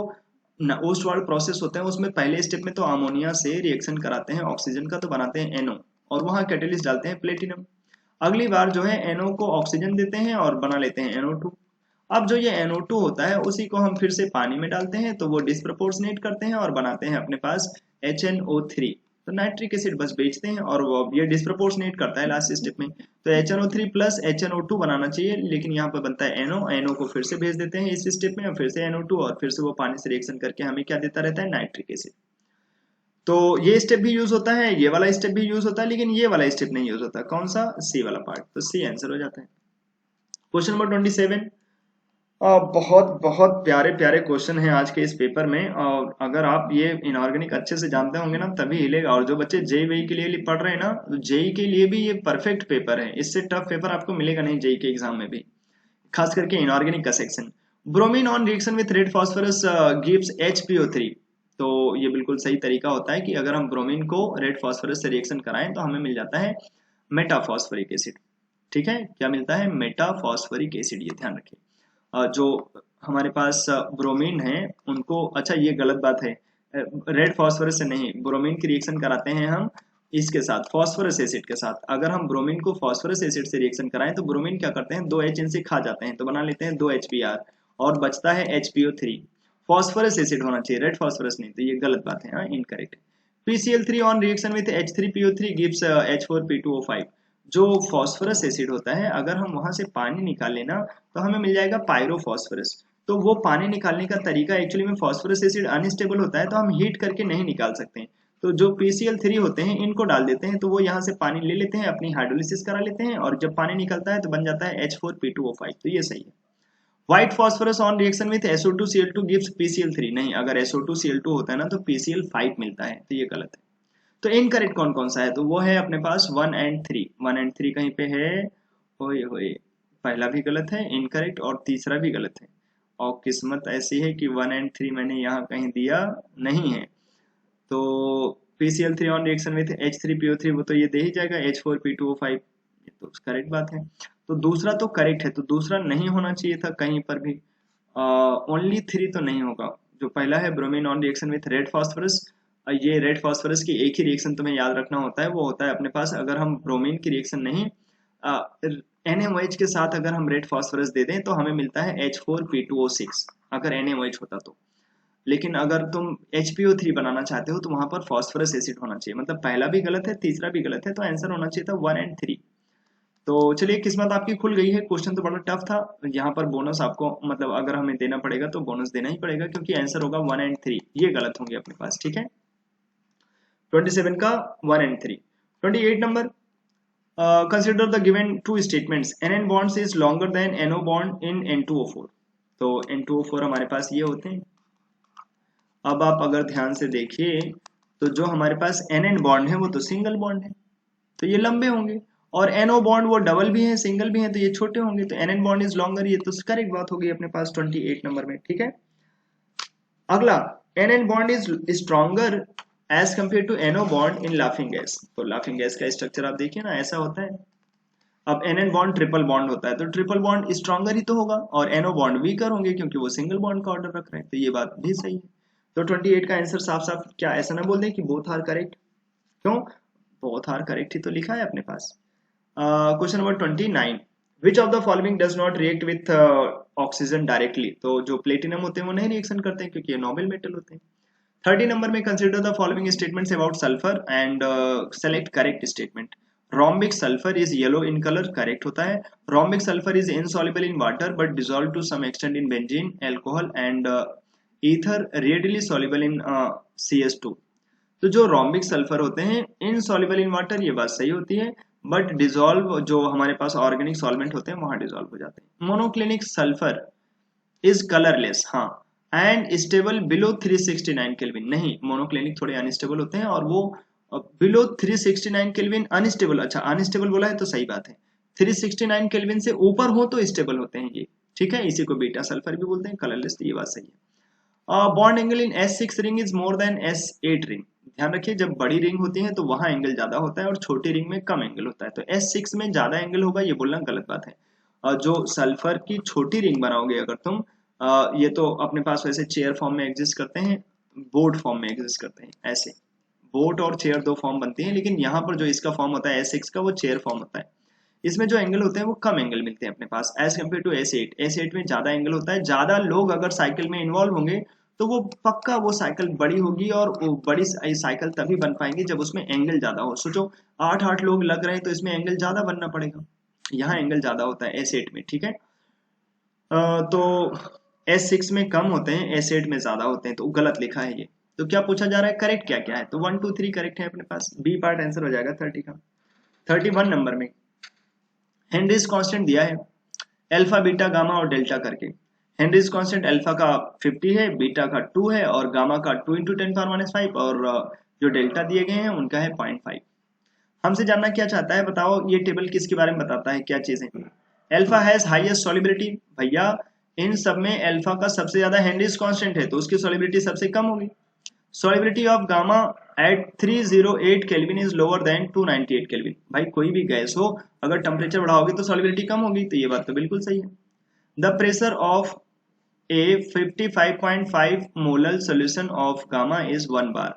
ओस्टवाल्ड प्रोसेस होते हैं उसमें पहले स्टेप में तो अमोनिया से रिएक्शन कराते हैं ऑक्सीजन का, तो बनाते हैं NO, और वहां कैटेलिस्ट डालते हैं प्लेटिनम, अगली बार जो है NO को ऑक्सीजन देते हैं और बना लेते हैं NO2। अब जो ये NO2 होता है उसी को हम फिर से पानी में डालते हैं तो वो डिस्प्रपोर्शनेट करते हैं और बनाते हैं अपने पास HNO3, तो नाइट्रिक एसिड बस बेचते हैं और वो ये डिस्प्रपोर्शनेट करता है लास्ट स्टेप में, तो HNO3 प्लस HNO2 बनाना चाहिए, लेकिन यहाँ पर बनता है NO को फिर से भेज देते हैं इस स्टेप में, और फिर से NO2 और फिर से वो पानी से रिएक्शन करके हमें क्या देता रहता है, नाइट्रिक एसिड। तो ये स्टेप भी यूज होता है, ये वाला स्टेप भी यूज होता है, लेकिन ये वाला स्टेप नहीं यूज होता। कौन सा? सी वाला पार्ट। तो सी आंसर हो जाता है। Question number 27। बहुत बहुत प्यारे प्यारे क्वेश्चन हैं आज के इस पेपर में, और अगर आप ये इनऑर्गेनिक अच्छे से जानते होंगे ना तभी हिलेगा। और जो बच्चे जेई वेई के लिए पढ़ रहे हैं ना, तो जेई के लिए भी ये परफेक्ट पेपर है। इससे टफ पेपर आपको मिलेगा नहीं जेई के एग्जाम में भी, खास करके इनऑर्गेनिक का section. Bromine on reaction with red phosphorus gives HPO3। तो ये बिल्कुल सही तरीका होता है कि अगर हम ब्रोमीन को रेड फास्फोरस से रिएक्शन कराएं तो हमें मिल जाता है मेटाफॉस्फोरिक एसिड। ठीक है, क्या मिलता है? Metaphosphoric acid. ये ध्यान रखिए। जो हमारे पास ब्रोमीन है उनको, अच्छा ये गलत बात है, रेड फास्फोरस से नहीं, ब्रोमीन की रिएक्शन कराते हैं हम इसके साथ, फॉस्फोरस एसिड के साथ। अगर हम ब्रोमीन को फॉस्फोरस एसिड से रिएक्शन कराएं तो ब्रोमीन क्या करते हैं, 2H इनसे खा जाते हैं तो बना लेते हैं 2HBr, और बचता है HPO3। फॉस्फोरस एसिड होना चाहिए, रेड फॉस्फोरस नहीं। तो ये गलत बात है, हाँ, incorrect. PCl3 on reaction with H3PO3 gives H4P2O5। जो फॉस्फोरस एसिड होता है, अगर हम वहां से पानी निकाल लेना तो हमें मिल जाएगा पायरोफॉस्फोरस। तो वो पानी निकालने का तरीका एक्चुअली में, फॉस्फोरस एसिड अनस्टेबल होता है तो हम हीट करके नहीं निकाल सकते हैं। तो जो PCl3 होते हैं इनको डाल देते हैं तो वो यहाँ से पानी ले लेते हैं, अपनी हाइड्रोलिसिस करा लेते हैं, और जब पानी निकलता है तो बन जाता है H4P2O5। तो ये सही है। White phosphorus on reaction with SO2Cl2 gives PCl3। नहीं, अगर SO2Cl2 होता है ना तो PCl5 मिलता है, तो ये गलत है। तो इनकरेक्ट कौन कौन सा है? तो वो है अपने पास 1 एंड 3। 1 एंड 3 कहीं पे है? होए होए, पहला भी गलत है इनकरेक्ट, और तीसरा भी गलत है। और किस्मत ऐसी है कि 1 एंड 3 मैंने यहाँ कहीं दिया नहीं है। तो PCl3 on reaction with H3PO3, वो तो ये दे ही जाएगा H4P2O5। ये तो करेक्ट बात है। तो दूसरा तो करेक्ट है, तो दूसरा नहीं होना चाहिए था कहीं पर भी। ओनली 3 तो नहीं होगा। जो पहला है bromine on reaction with red phosphorus, ये रेड फास्फोरस की एक ही रिएक्शन तुम्हें याद रखना होता है, वो होता है अपने पास, अगर हम ब्रोमीन की रिएक्शन नहीं, NaOH के साथ अगर हम रेड फास्फोरस दे दें तो हमें मिलता है H4P2O6, अगर NaOH होता तो। लेकिन अगर तुम HPO3 बनाना चाहते हो तो वहां पर फॉस्फोरस एसिड होना चाहिए। मतलब पहला भी गलत है, तीसरा भी गलत है, तो आंसर होना चाहिए था 1 एंड 3। तो चलिए, किस्मत आपकी खुल गई है। क्वेश्चन तो बड़ा टफ था। यहाँ पर बोनस आपको, मतलब अगर हमें देना पड़ेगा तो बोनस देना ही पड़ेगा, क्योंकि आंसर होगा 1 एंड 3। ये गलत होंगे अपने पास, ठीक है। 27 का 1 and 3। 28 number. Consider the given two statements, NN bonds is longer than NO bond in N2O4। तो N2O4 हमारे पास ये होते हैं। अब आप अगर ध्यान से देखिए तो जो हमारे पास NN बॉन्ड है वो तो सिंगल बॉन्ड है, तो ये लंबे होंगे। और NO बॉन्ड वो डबल भी है, सिंगल भी है, तो ये छोटे होंगे। तो NN बॉन्ड इज लॉन्गर, ये तो करेक्ट बात होगी अपने पास 28 नंबर में, ठीक है। अगला, NN bond is stronger as compare to NO bond in laughing gas. तो लाफिंग गैस का स्ट्रक्चर आप देखिए ना, ऐसा होता है। अब NN बॉन्ड ट्रिपल बॉन्ड होता है, तो ट्रिपल बॉन्ड स्ट्रॉन्गर ही तो होगा, और NO बॉन्ड वीकर होंगे क्योंकि वो सिंगल बॉन्ड का ऑर्डर रख रहे हैं। तो ये बात भी सही है। तो 28 का आंसर साफ साफ, क्या ऐसा ना बोल दें कि बोथ आर करेक्ट? क्यों? बोथ आर करेक्ट ही तो लिखा है अपने पास। Question number 29। Which of the following does not react with oxygen directly. तो जो प्लेटिनम होते हैं वो नहीं रिएक्शन करते हैं क्योंकि ये नोबल मेटल होते हैं। 30 नंबर में, consider the following statements about sulphur and select correct statement. Rhombic sulphur is yellow in colour, correct होता है। Rhombic sulphur is insoluble in water but dissolve to some extent in benzene, alcohol and ether, readily soluble in CS2। तो जो rhombic sulphur होते हैं insoluble in water, ये बात सही होती है, बट डिसॉल्व जो हमारे पास ऑर्गेनिक सॉल्वेंट होते हैं वहां डिसॉल्व हो जाते हैं। मोनोक्लिनिक सल्फर इज कलरलेस, हाँ, एंड स्टेबल बिलो 369 केल्विन। नहीं, मोनोक्लिनिक थोड़े अनस्टेबल होते हैं, और वो बिलो 369 केल्विन अनस्टेबल। अच्छा, अनस्टेबल बोला है तो सही बात है, 369 केल्विन से ऊपर हो तो स्टेबल होते हैं ये, ठीक है। इसी को बीटा सल्फर भी बोलते हैं, कलरलेस। तो ये बात सही है। Bond angle in S6 ring is more than S8 ring. ध्यान रखिए, जब बड़ी रिंग होती है तो वहां एंगल ज्यादा होता है और छोटी रिंग में कम एंगल होता है। तो S6 में ज्यादा एंगल होगा, ये बोलना गलत बात है। जो सल्फर की छोटी रिंग बनाओगे अगर तुम, ये तो अपने पास वैसे चेयर फॉर्म में एग्जिस्ट करते हैं, बोर्ड फॉर्म में एग्जिस्ट करते हैं, ऐसे बोट और चेयर दो फॉर्म बनती है, लेकिन यहाँ पर जो इसका फॉर्म होता है S6 का, वो चेयर फॉर्म होता है। इसमें जो एंगल होते हैं वो कम एंगल मिलते हैं अपने पास as compare to S8। S8 में ज्यादा एंगल होता है। ज्यादा लोग अगर साइकिल में इन्वॉल्व होंगे तो वो पक्का वो साइकिल बड़ी होगी, और वो बड़ी साइकिल तभी बन पाएंगी जब उसमें एंगल ज्यादा हो। सोचो, 8 लोग लग रहे हैं तो इसमें एंगल ज्यादा बनना पड़ेगा। यहाँ एंगल ज्यादा होता है S8 में, ठीक है। तो S6 में कम होते हैं, S8 में ज्यादा होते हैं, तो गलत लिखा है ये। तो क्या पूछा जा रहा है, करेक्ट क्या क्या है, तो 1 2 3 करेक्ट है अपने पास, बी पार्ट आंसर हो जाएगा 30 का। 31 नंबर में हेनरीज कांस्टेंट दिया है अल्फा बीटा गामा और डेल्टा करके। हेनरीज कांस्टेंट अल्फा का 50 है, बीटा का 2 है और गामा का 2 × 10⁻⁵ और जो डेल्टा दिए गए हैं उनका है 0.5। हमसे जानना क्या चाहता है, बताओ ये टेबल किसके बारे में बताता है, क्या चीज है। अल्फा हैज हाईएस्ट सॉलिबिलिटी, भैया इन सब में अल्फा का सबसे ज्यादा हेनरीज कांस्टेंट है तो उसकी सॉलिबिलिटी सबसे कम होगी। Solubility of gamma at 308 kelvin is lower than 298 kelvin. भाई कोई भी गैस हो अगर टेम्परेचर बढ़ाओगे तो सॉलिबिलिटी कम होगी, तो ये बात तो बिल्कुल सही है। The pressure of A 55.5 molar solution of gamma is 1 बार।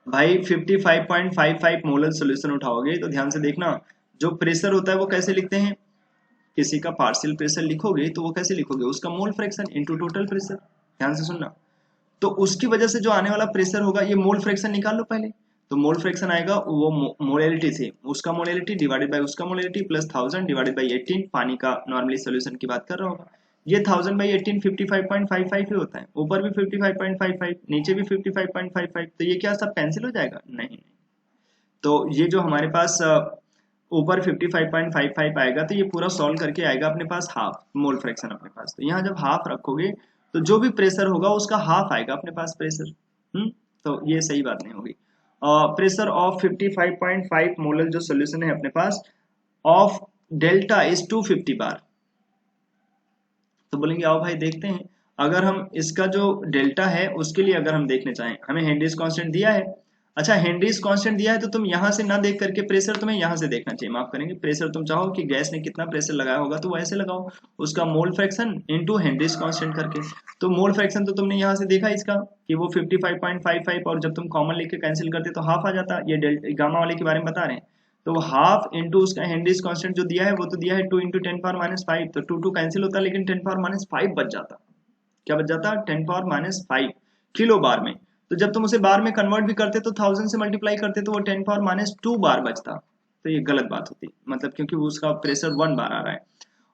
भाई 55.55 मोलर सोल्यूशन उठाओगे तो ध्यान से देखना, जो प्रेशर होता है वो कैसे लिखते हैं, किसी का पार्शियल प्रेशर लिखोगे तो वो कैसे लिखोगे, उसका mole fraction into total pressure. ध्यान से सुनना, तो उसकी वजह से जो आने वाला प्रेशर होगा, ये मोल फ्रैक्शन निकाल लो पहले, तो मोल फ्रैक्शन आएगा वो मोलैलिटी से, उसका मोलैलिटी डिवाइडेड बाय उसका मोलैलिटी प्लस 1000 डिवाइडेड बाय 18, पानी का नॉर्मली सॉल्यूशन की बात कर रहा होगा। ये 1000/18 55.55 ही होता है, ऊपर भी 55.55 नीचे भी 55.55, तो ये क्या सब कैंसिल हो जाएगा, नहीं। तो ये जो हमारे पास ऊपर 55.55 आएगा तो ये पूरा सॉल्व करके आएगा अपने पास हाफ मोल फ्रैक्शन अपने पास। तो यहाँ जब हाफ रखोगे तो जो भी प्रेशर होगा उसका हाफ आएगा अपने पास प्रेशर। तो ये सही बात नहीं होगी। प्रेशर ऑफ 55.5 मोलर जो सोल्यूशन है अपने पास ऑफ डेल्टा इज 250 बार। तो बोलेंगे आओ भाई देखते हैं, अगर हम इसका जो डेल्टा है उसके लिए अगर हम देखने चाहें, हमें हेनरीज कांस्टेंट दिया है। अच्छा हेनरीज कांस्टेंट दिया है तो तुम यहां से ना देख करके प्रेशर तुम्हें यहां से देखना चाहिए, माफ करेंगे, प्रेशर तुम चाहो कि गैस ने कितना प्रेशर लगाया होगा तो वैसे लगाओ, उसका mole fraction into Henrys constant करके। तो मोल फ्रैक्शन तो तुमने यहां से देखा इसका कि वो 55.55 और जब तुम कॉमन लेके कैंसिल करते तो हाफ आ जाता, ये गामा वाले के बारे में बता रहे हैं। तो हाफ इंटू उसका हेनरीज कांस्टेंट जो दिया है वो तो दिया है 2 × 10⁻⁵, तो 2 2 कैंसिल होता लेकिन 10⁻⁵ बच जाता। क्या बच जाता, 10⁻⁵ किलो बार में। तो जब तुम उसे बार में कन्वर्ट भी करते तो 1000 से मल्टीप्लाई करते तो वो 10⁻² बार बचता, तो ये गलत बात होती, मतलब क्योंकि उसका प्रेशर 1 बार आ रहा है।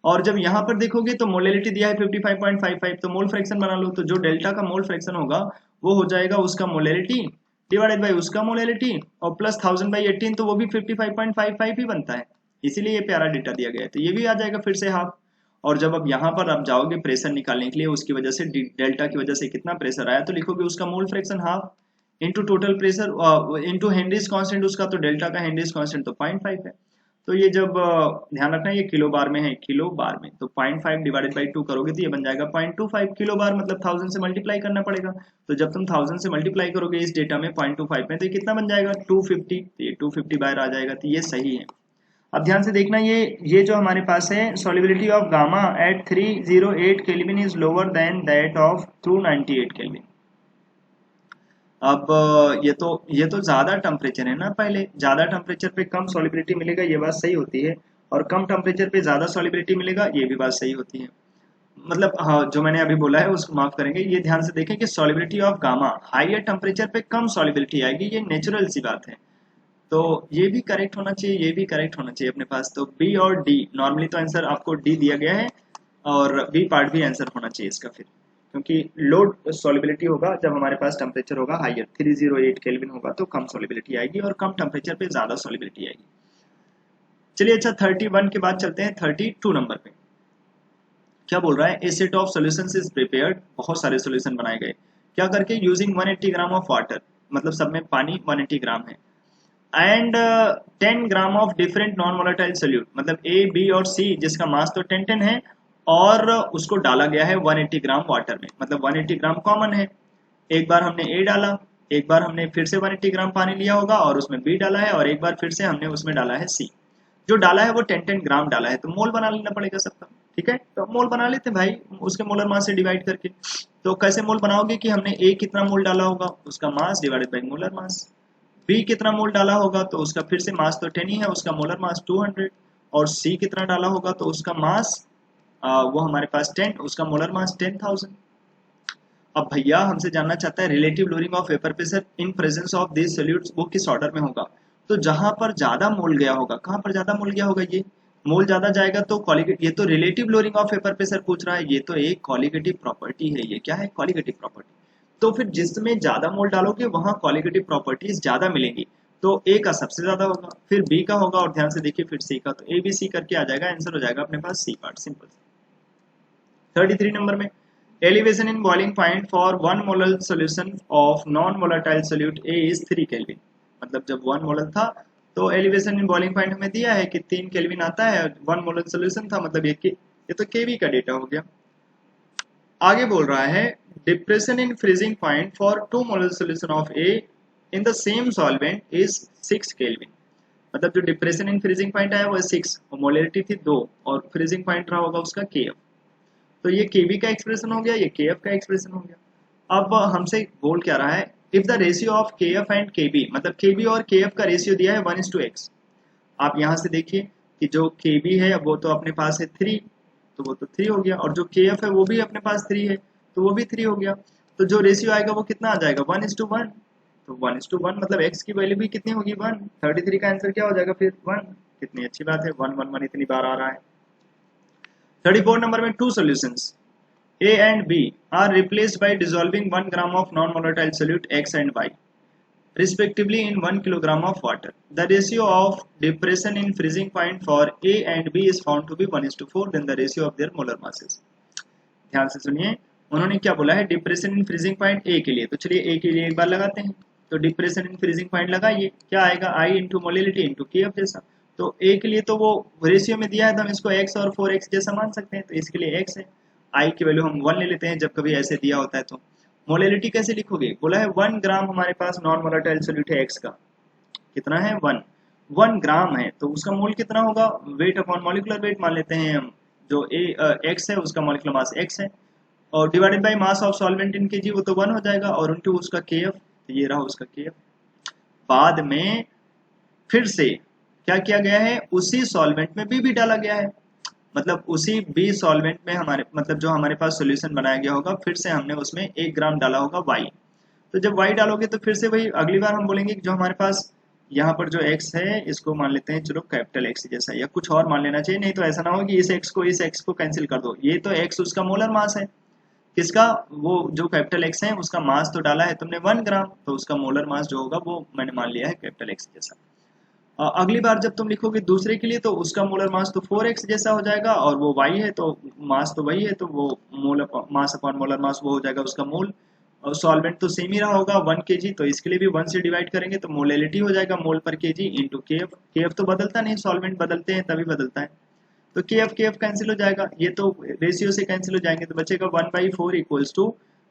और जब यहाँ पर देखोगे तो मोलैलिटी दिया है 55.55, तो मोल फ्रैक्शन बना लो, तो जो डेल्टा का मोल फ्रैक्शन होगा वो हो जाएगा उसका मोलैलिटी डिवाइडेड बाय उसका मोलैलिटी और प्लस 1000/18, तो वो भी 55.55 ही बनता है, इसीलिए ये प्यारा डेटा दिया गया है, तो ये भी आ जाएगा फिर से हाफ। और जब अब यहाँ पर आप जाओगे प्रेशर निकालने के लिए, उसकी वजह से डेल्टा की वजह से कितना प्रेशर आया, तो लिखोगे उसका mole fraction half into total pressure into Henrys constant उसका, तो डेल्टा का हेनरीज कांस्टेंट तो 0.5 है। तो ये जब ध्यान रखना ये किलो बार में है, किलो बार में, तो 0.5 डिवाइडेड बाई 2 करोगे तो ये बन जाएगा 0.25 किलो बार, मतलब 1000 से मल्टीप्लाई करना पड़ेगा। तो जब तुम 1000 से मल्टीप्लाई करोगे इस डेटा में 0.25 में, तो ये कितना बन जाएगा 250, तो ये 250 बाहर आ जाएगा, तो ये सही है। अब ध्यान से देखना, ये जो हमारे पास है solubility of gamma at 308 kelvin is lower than that of 298 kelvin. अब ये तो ज्यादा टेम्परेचर है ना, पहले ज्यादा टेम्परेचर पे कम सॉलिबिलिटी मिलेगा, ये बात सही होती है, और कम टेम्परेचर पे ज्यादा सॉलिबिलिटी मिलेगा, ये भी बात सही होती है। मतलब हाँ, जो मैंने अभी बोला है उसको माफ करेंगे, ये ध्यान से देखें कि solubility of gamma higher temperature पे कम सॉलिबिलिटी आएगी, ये नेचुरल सी बात है। तो ये भी करेक्ट होना चाहिए, ये भी करेक्ट होना चाहिए अपने पास। तो बी और डी, नॉर्मली तो आंसर आपको डी दिया गया है और बी पार्ट भी आंसर होना चाहिए इसका फिर, क्योंकि लोड सॉलिबिलिटी होगा जब हमारे पास टेम्परेचर होगा हाइयर 308 केल्विन होगा तो कम सॉलिबिलिटी आएगी और कम टेम्परेचर पे ज्यादा सॉलिबिलिटी आएगी। चलिए अच्छा 31 के बाद चलते हैं 32 नंबर पे। क्या बोल रहा है, a set of solutions is prepared, बहुत सारे सॉल्यूशन बनाए गए, क्या करके, यूजिंग 180 ग्राम ऑफ वाटर, मतलब सब में पानी 180 ग्राम है, and 10 gram of different non volatile solute, मतलब ए बी और सी जिसका मास तो 10 है और उसको डाला गया है 180 ग्राम वाटर में, मतलब 180 ग्राम कॉमन है, एक बार हमने ए डाला, एक बार हमने फिर से 180 ग्राम पानी लिया होगा और उसमें बी डाला है, और एक बार फिर से हमने उसमें डाला है सी। जो डाला है वो 10 ग्राम डाला है, तो मोल बना लेना पड़ेगा सबका, ठीक है, तो मोल बना लेते हैं भाई उसके मोलर मास से डिवाइड करके। तो कैसे मोल बनाओगे कि हमने ए कितना मोल डाला होगा उसका mass divided by molar mass, B कितना मोल डाला होगा तो उसका फिर से मास तो 10 ही है, उसका मोलर मास 200, और सी कितना डाला होगा तो उसका मास वो हमारे पास 10, उसका मोलर मास 10,000। अब भैया हमसे जानना चाहता है relative lowering of vapour pressure in presence of this solutes, वो किस ऑर्डर में होगा। तो जहां पर ज्यादा मोल गया होगा, कहां पर ज्यादा मोल गया होगा, ये मोल ज्यादा जाएगा तो ये तो relative lowering of vapour pressure पूछ रहा है, ये तो एक क्वालिटेटिव प्रॉपर्टी है, ये क्या है क्वालिटेटिव प्रॉपर्टी। तो फिर जिसमें ज्यादा मोल डालोगे वहां क्वालिटेटिव प्रॉपर्टीज ज्यादा मिलेंगी। तो ए का सबसे ज्यादा होगा, फिर बी का होगा, और ध्यान से देखिए फिर सी का। तो ए बी सी करके आ जाएगा, आंसर हो जाएगा अपने पास सी पार्ट, सिंपल। 33 नंबर में, elevation in boiling point for 1 molar solution of non volatile solute A is 3 kelvin. मतलब जब 1 मोलर था तो एलिवेशन इन बॉइलिंग पॉइंट हमें दिया है कि 3 केल्विन आता है, 1 मोलर सॉल्यूशन था, मतलब ये तो केवी का डेटा हो गया। आगे बोल रहा है depression in freezing point for 2 molar solution of A in the same solvent is 6 kelvin. मतलब जो डिप्रेशन इन फ्रीजिंग पॉइंट आया वो 6 और मोलरिटी थी 2 और फ्रीजिंग पॉइंट रहा होगा उसका केएफ। तो ये केवी का एक्सप्रेशन हो गया, ये केएफ का एक्सप्रेशन हो गया। अब हमसे बोल क्या रहा है, if the ratio of Kf and Kb, मतलब केबी और केएफ का रेशियो दिया है 1:x। आप यहाँ से देखिए कि जो केबी है वो तो अपने पास है 3, तो वो तो 3 हो गया, और जो केएफ है वो भी अपने पास 3 है, तो वो भी 3 हो गया। तो जो रेशियो आएगा वो कितना आ जाएगा, 1:1। तो 1:1 मतलब x की वैल्यू भी कितनी होगी, 1। 33 का आंसर क्या हो जाएगा फिर, 1। कितनी अच्छी बात है, 1 1 1 इतनी बार आ रहा है। 34 नंबर में, 2 solutions A and B are replaced by dissolving 1 gram of non-volatile solute X and Y respectively in 1 kilogram of water. The ratio of depression in freezing point for A and B is found to be 1:4 then the ratio of their molar masses. ध्यान से सुनिए, उन्होंने क्या बोला है, depression in freezing point A के लिए। तो चलिए ए के लिए एक बार लगाते हैं। तो डिप्रेशन इन फ्रीजिंग पॉइंट लगाइए, क्या आएगा, आई इंटू मोलिलिटी इंटू के एफ जैसा। तो ए के लिए तो वो रेशियो में दिया है तो हम इसको x और 4x जैसा मान सकते हैं, तो इसके लिए x है। आई की वैल्यू हम 1 ले लेते हैं जब कभी ऐसे दिया होता है। तो मोलिलिटी कैसे लिखोगे, बोला है 1 ग्राम हमारे पास नॉन वोलेटाइल सोल्यूट है x का, कितना है 1 ग्राम है, तो उसका मोल कितना होगा, वेट अपॉन मॉलिक्यूलर वेट मान लेते हैं हम। जो x है उसका मॉलिक्यूलर मास x है, और divided by mass of solvent in KG, वो तो 1 हो जाएगा, और इनटू उसका केएफ, तो ये रहा उसका केएफ। बाद में फिर से क्या किया गया है, उसी सॉल्वेंट में बी भी डाला गया है। मतलब उसी बी सॉल्वेंट में हमारे, मतलब जो हमारे पास सॉल्यूशन बनाया गया होगा, फिर से हमने उसमें 1 ग्राम डाला होगा वाई। तो जब वाई डालोगे तो फिर से वही अगली बार हम बोलेंगे कि जो हमारे पास यहाँ पर जो x है इसको मान लेते हैं चलो कैपिटल X जैसा, या कुछ और मान लेना चाहिए, नहीं तो ऐसा ना हो कि इस x को कैंसिल कर दो। ये तो x उसका मोलर मास है, किसका, वो जो कैपिटल X है उसका मास तो डाला है तुमने 1 ग्राम, तो उसका मोलर मास जो होगा वो मैंने मान लिया है कैपिटल X जैसा। अगली बार जब तुम लिखोगे दूसरे के लिए तो उसका मोलर मास तो 4x जैसा हो जाएगा, और वो y है तो मास तो वही है, तो वो मोल मास अपॉन मोलर मास वो हो जाएगा उसका मोल। और सॉल्वेंट तो सेम ही रहा होगा 1 kg, तो इसके लिए भी 1 से डिवाइड करेंगे तो मोलेलिटी हो जाएगा मोल पर केजी इंटू केएफ। केएफ तो बदलता नहीं, सॉल्वेंट बदलते हैं तभी बदलता है, तो केएफ केएफ कैंसिल हो जाएगा, ये तो रेशियो से कैंसिल हो जाएंगे, तो बचेगा 1/4 इक्वल्स टू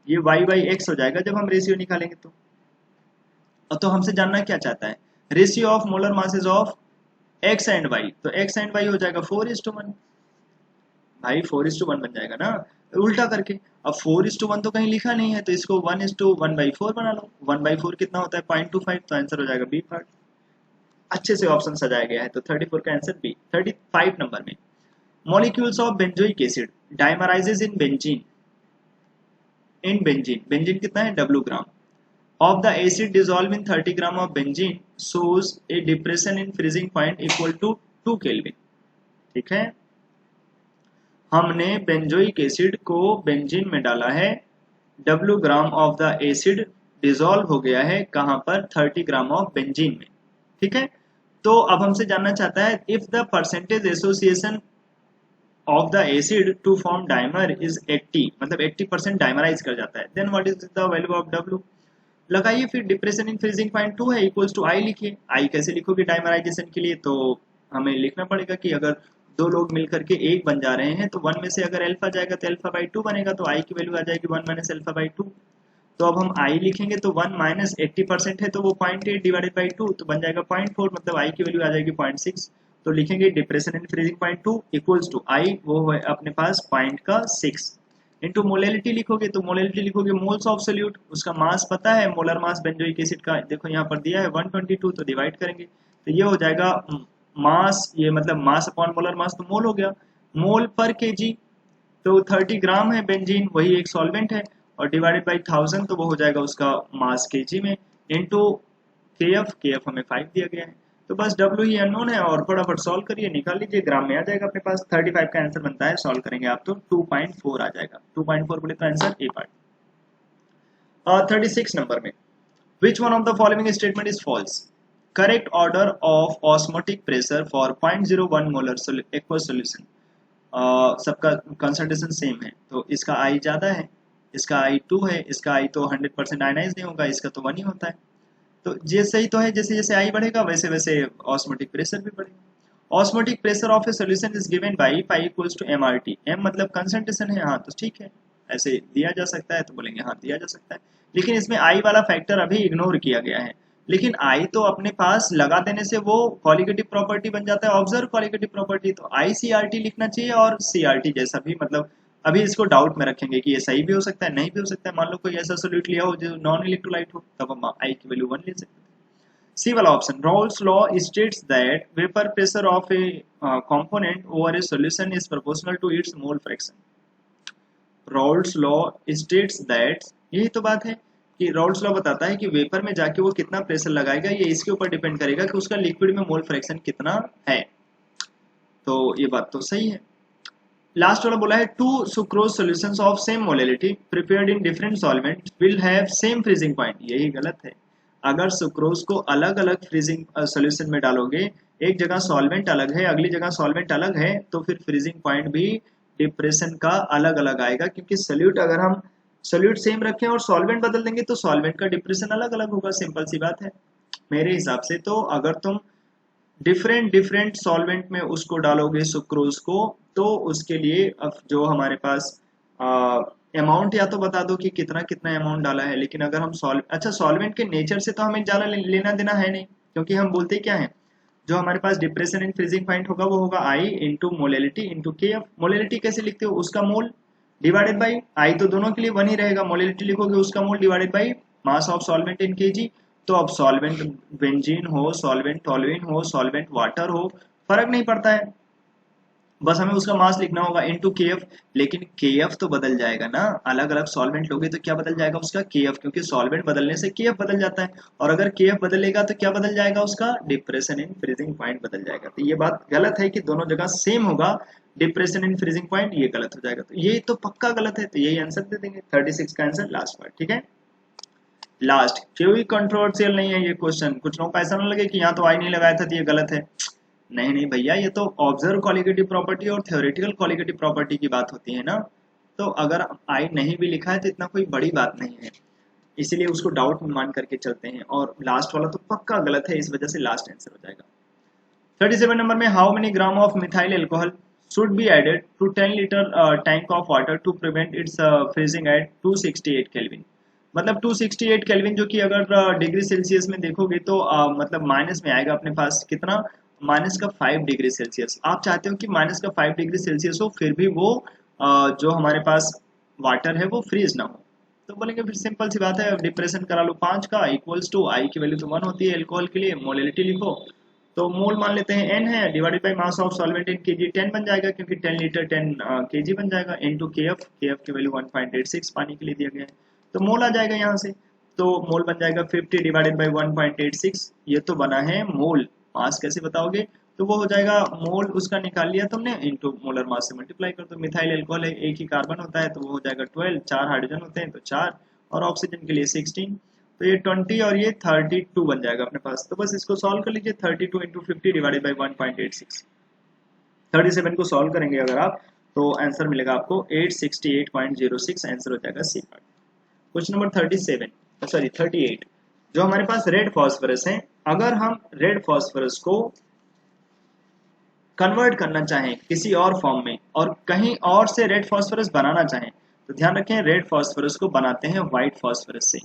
ये y/x हो जाएगा जब हम रेशियो निकालेंगे तो। तो हमसे जानना क्या चाहता है, ratio of molar masses of x and y, तो x एंड y हो जाएगा 4:1, भाई 4:1 बन जाएगा ना, उल्टा करके। अब 4:1 तो कहीं लिखा नहीं है, तो इसको 1:1/4 बना लो। 1/4 कितना होता है, 0.25, तो आंसर हो जाएगा बी पार्ट। अच्छे से ऑप्शन सजाया गया है, तो 34 का आंसर बी। 35 नंबर में, molecules of benzoic acid dimerises in benzene, benzene कितना है, W gram of the acid dissolved in 30 gram of benzene shows a depression in freezing point equal to 2 Kelvin। ठीक है, हमने बेंजोइक एसिड को benzene में डाला है, W gram of the acid dissolve हो गया है कहां पर, 30 ग्राम ऑफ बेंजीन में। ठीक है, तो अब हमसे जानना चाहता है if the percentage association of the acid to form dimer is 80, मतलब 80% डाइमराइज कर जाता है, then what is the value of W। लगाइए फिर, डिप्रेशन इन फ्रीजिंग पॉइंट 2 है इक्वल्स टू आई लिखिए। आई कैसे लिखोगे डाइमराइजेशन के लिए, तो हमें लिखना पड़ेगा कि अगर दो लोग मिलकर के एक बन जा रहे हैं तो 1 में से अगर अल्फा जाएगा तो अल्फा/2 बनेगा, तो आई की वैल्यू आ जाएगी 1 - अल्फा/2। तो अब हम आई लिखेंगे तो 1 - 80% है तो वो 0.8 डिवाइडेड बाई 2 तो बन जाएगा 0.4, मतलब आई की वैल्यू आ जाएगी 0.6। तो लिखेंगे depression in freezing point 2 equals to i, वो है अपने पास 0.6 इंटू मोलेलिटी लिखोगे, तो मोलेलिटी लिखोगे मोल्स ऑफ सोल्यूट, उसका मास पता है, मोलर मास बेंजोइक एसिड का देखो यहाँ पर दिया है 122, तो डिवाइड करेंगे तो ये हो जाएगा मास, ये मतलब मास अपॉन मोलर मास तो मोल हो गया, मोल पर केजी, तो 30 ग्राम है बेंजीन, वही एक सॉल्वेंट है, और डिवाइडेड बाई 1000 तो वो हो जाएगा उसका मास केजी में, इंटू केएफ हमें 5 दिया गया है। तो बस W ही अननोन है, और फटाफट सॉल्व करिए, निकाल लीजिए, ग्राम में आ जाएगा अपने पास। 35 का आंसर बनता है, सॉल्व करेंगे आप तो 2.4 आ जाएगा, 2.4 बोले तो आंसर ए पार्ट। 36 नंबर में, which one of the following statement is false? Correct order of osmotic pressure for 0.01 molar aqueous solution. सबका कंसंट्रेशन सेम है, तो इसका आई ज़्यादा है, इसका आई 2 है, इसका आई तो 100% आयनाइज नहीं होगा, इसका तो 1 ही होता है। तो जैसे ही तो है, जैसे जैसे आई बढ़ेगा वैसे वैसे ऑस्मोटिक प्रेशर भी बढ़ेगा। Osmotic pressure of a solution is given by pi equals to M R T. M मतलब कंसंट्रेशन है, हाँ तो ठीक है, ऐसे दिया जा सकता है, तो बोलेंगे हाँ दिया जा सकता है। लेकिन इसमें आई वाला फैक्टर अभी इग्नोर किया गया है। लेकिन आई तो अपने पास लगा देने से वो क्वालिटेटिव प्रॉपर्टी बन जाता है, ऑब्जर्व क्वालिटेटिव प्रॉपर्टी, तो आई सी आर टी लिखना चाहिए और सी आर टी जैसा भी, मतलब अभी इसको डाउट में रखेंगे कि ये सही भी हो सकता है, नहीं भी हो सकता है। मान लो कोई ऐसा सोल्यूट लिया हो जो नॉन इलेक्ट्रोलाइट हो, तब हम आई की वैल्यू 1 ले सकते हैं। सी वाला option, Raoult's law states that vapor pressure of a component over a solution is proportional to its mole fraction. Raoult's law states that, यही तो बात है कि Raoult's law बताता है कि वेपर में जाके वो कितना प्रेशर लगाएगा, ये इसके ऊपर डिपेंड करेगा कि उसका लिक्विड में मोल फ्रैक्शन कितना है। तो ये बात तो सही है। लास्ट वाला बोला है, two sucrose solutions of same molality prepared in different solvent will have same freezing point. यही गलत है। अगर सुक्रोज को अलग अलग फ्रीजिंग सोल्यूशन में डालोगे, एक जगह सॉल्वेंट अलग है, अगली जगह सॉल्वेंट अलग है, तो फिर फ्रीजिंग पॉइंट भी डिप्रेशन का अलग अलग आएगा, क्योंकि सोल्यूट अगर हम सोल्यूट सेम रखें और सॉल्वेंट बदल देंगे तो सॉल्वेंट का डिप्रेशन अलग अलग होगा। सिंपल सी बात है मेरे हिसाब से। तो अगर तुम डिफरेंट डिफरेंट सॉल्वेंट में उसको डालोगे सुक्रोज को, तो उसके लिए अब जो हमारे पास अमाउंट या तो बता दो कि कितना कितना अमाउंट डाला है। लेकिन अगर हम सॉल्वेंट के नेचर से तो हमें ज़्यादा लेना देना है नहीं, क्योंकि हम बोलते क्या है, जो हमारे पास डिप्रेशन एंड फ्रीजिंग पॉइंट होगा वो होगा आई इंटू मोलैलिटी इंटू के एफ। मोलैलिटी कैसे लिखते हो, उसका मोल डिवाइडेड बाई आई, तो दोनों के लिए 1 ही रहेगा। मोलैलिटी लिखोगे उसका मोल divided by mass of solvent in KG. तो अब सॉल्वेंट बेंजीन हो, सॉल्वेंट टॉल्यूइन हो, सॉल्वेंट वाटर हो, फर्क नहीं पड़ता है, बस हमें उसका मास लिखना होगा इनटू केएफ। लेकिन केएफ तो बदल जाएगा ना, अलग अलग सॉल्वेंट लोगे तो क्या बदल जाएगा उसका, केएफ, क्योंकि सॉल्वेंट बदलने से केएफ बदल जाता है। और अगर केएफ बदलेगा तो क्या बदल जाएगा, उसका डिप्रेशन इन फ्रीजिंग पॉइंट बदल जाएगा। तो ये बात गलत है कि दोनों जगह सेम होगा डिप्रेशन इन फ्रीजिंग पॉइंट, ये गलत हो जाएगा। तो ये तो पक्का गलत है, तो यही आंसर दे देंगे 36 का आंसर लास्ट पार्ट। ठीक है, लास्ट कोई कंट्रोवर्शियल नहीं है ये क्वेश्चन। कुछ लोगों को ऐसा ना लगे कि यहाँ तो आई नहीं लगाया था तो ये गलत है। नहीं नहीं भैया, ये तो ऑब्जर्व क्वालिटेटिव प्रॉपर्टी और थ्योरेटिकल क्वालिटेटिव प्रॉपर्टी की बात होती है ना। तो अगर आई नहीं भी लिखा है तो इतना कोई बड़ी बात नहीं है, इसीलिए उसको डाउट में मान करके चलते हैं। और लास्ट वाला तो पक्का गलत है, इस वजह से लास्ट आंसर हो जाएगा। 37 नंबर में, how many gram of methyl alcohol should be added to 10 litre tank of water to prevent its freezing at 268 kelvin. मतलब 268 केल्विन, जो कि अगर डिग्री सेल्सियस में देखोगे तो मतलब माइनस में आएगा अपने पास कितना, माइनस का 5 डिग्री सेल्सियस। आप चाहते हो कि माइनस का 5 डिग्री सेल्सियस हो, फिर भी वो जो हमारे पास वाटर है वो फ्रीज ना हो। तो बोलेंगे फिर सिंपल सी बात है, डिप्रेशन करा लो 5 का, इक्वल्स टू आई की वैल्यू तो 1 होती है एल्कोहल के लिए, मोलैलिटी लिखो, तो मोल मान लेते हैं n है, divided by mass of solvent in KG 10 बन जाएगा, क्योंकि 10 लीटर 10 केजी बन जाएगा, इनटू केएफ, केएफ की वैल्यू 1.86 पानी के लिए दिया गया है, तो मोल आ जाएगा यहाँ से। तो मोल बन जाएगा 50 डिवाइडेड बाय 1.86, ये तो बना है मोल। मास कैसे बताओगे, तो वो हो जाएगा मोल उसका निकाल लिया तुमने, इनटू मोलर मास से मल्टीप्लाई कर दो। मिथाइल एल्कोहल है, एक ही कार्बन होता है, तो वो हो जाएगा 12, 4 हाइड्रोजन होते हैं तो 4, और ऑक्सीजन के लिए 16, तो ये 20 और ये 32 बन जाएगा अपने पास। तो बस इसको सॉल्व कर लीजिए, 32 इंटू 50 डिवाइडेड बाई 1.86। 37 को सॉल्व करेंगे अगर आप, तो आंसर मिलेगा आपको 868.06, आंसर हो जाएगा सी पार्ट। क्वेश्चन नंबर 38, जो हमारे पास रेड फॉस्फोरस है, अगर हम रेड फॉस्फोरस को कन्वर्ट करना चाहें किसी और फॉर्म में और कहीं और से रेड फॉस्फोरस बनाना चाहें, तो ध्यान रखें रेड फॉस्फोरस को बनाते हैं व्हाइट फॉस्फोरस से।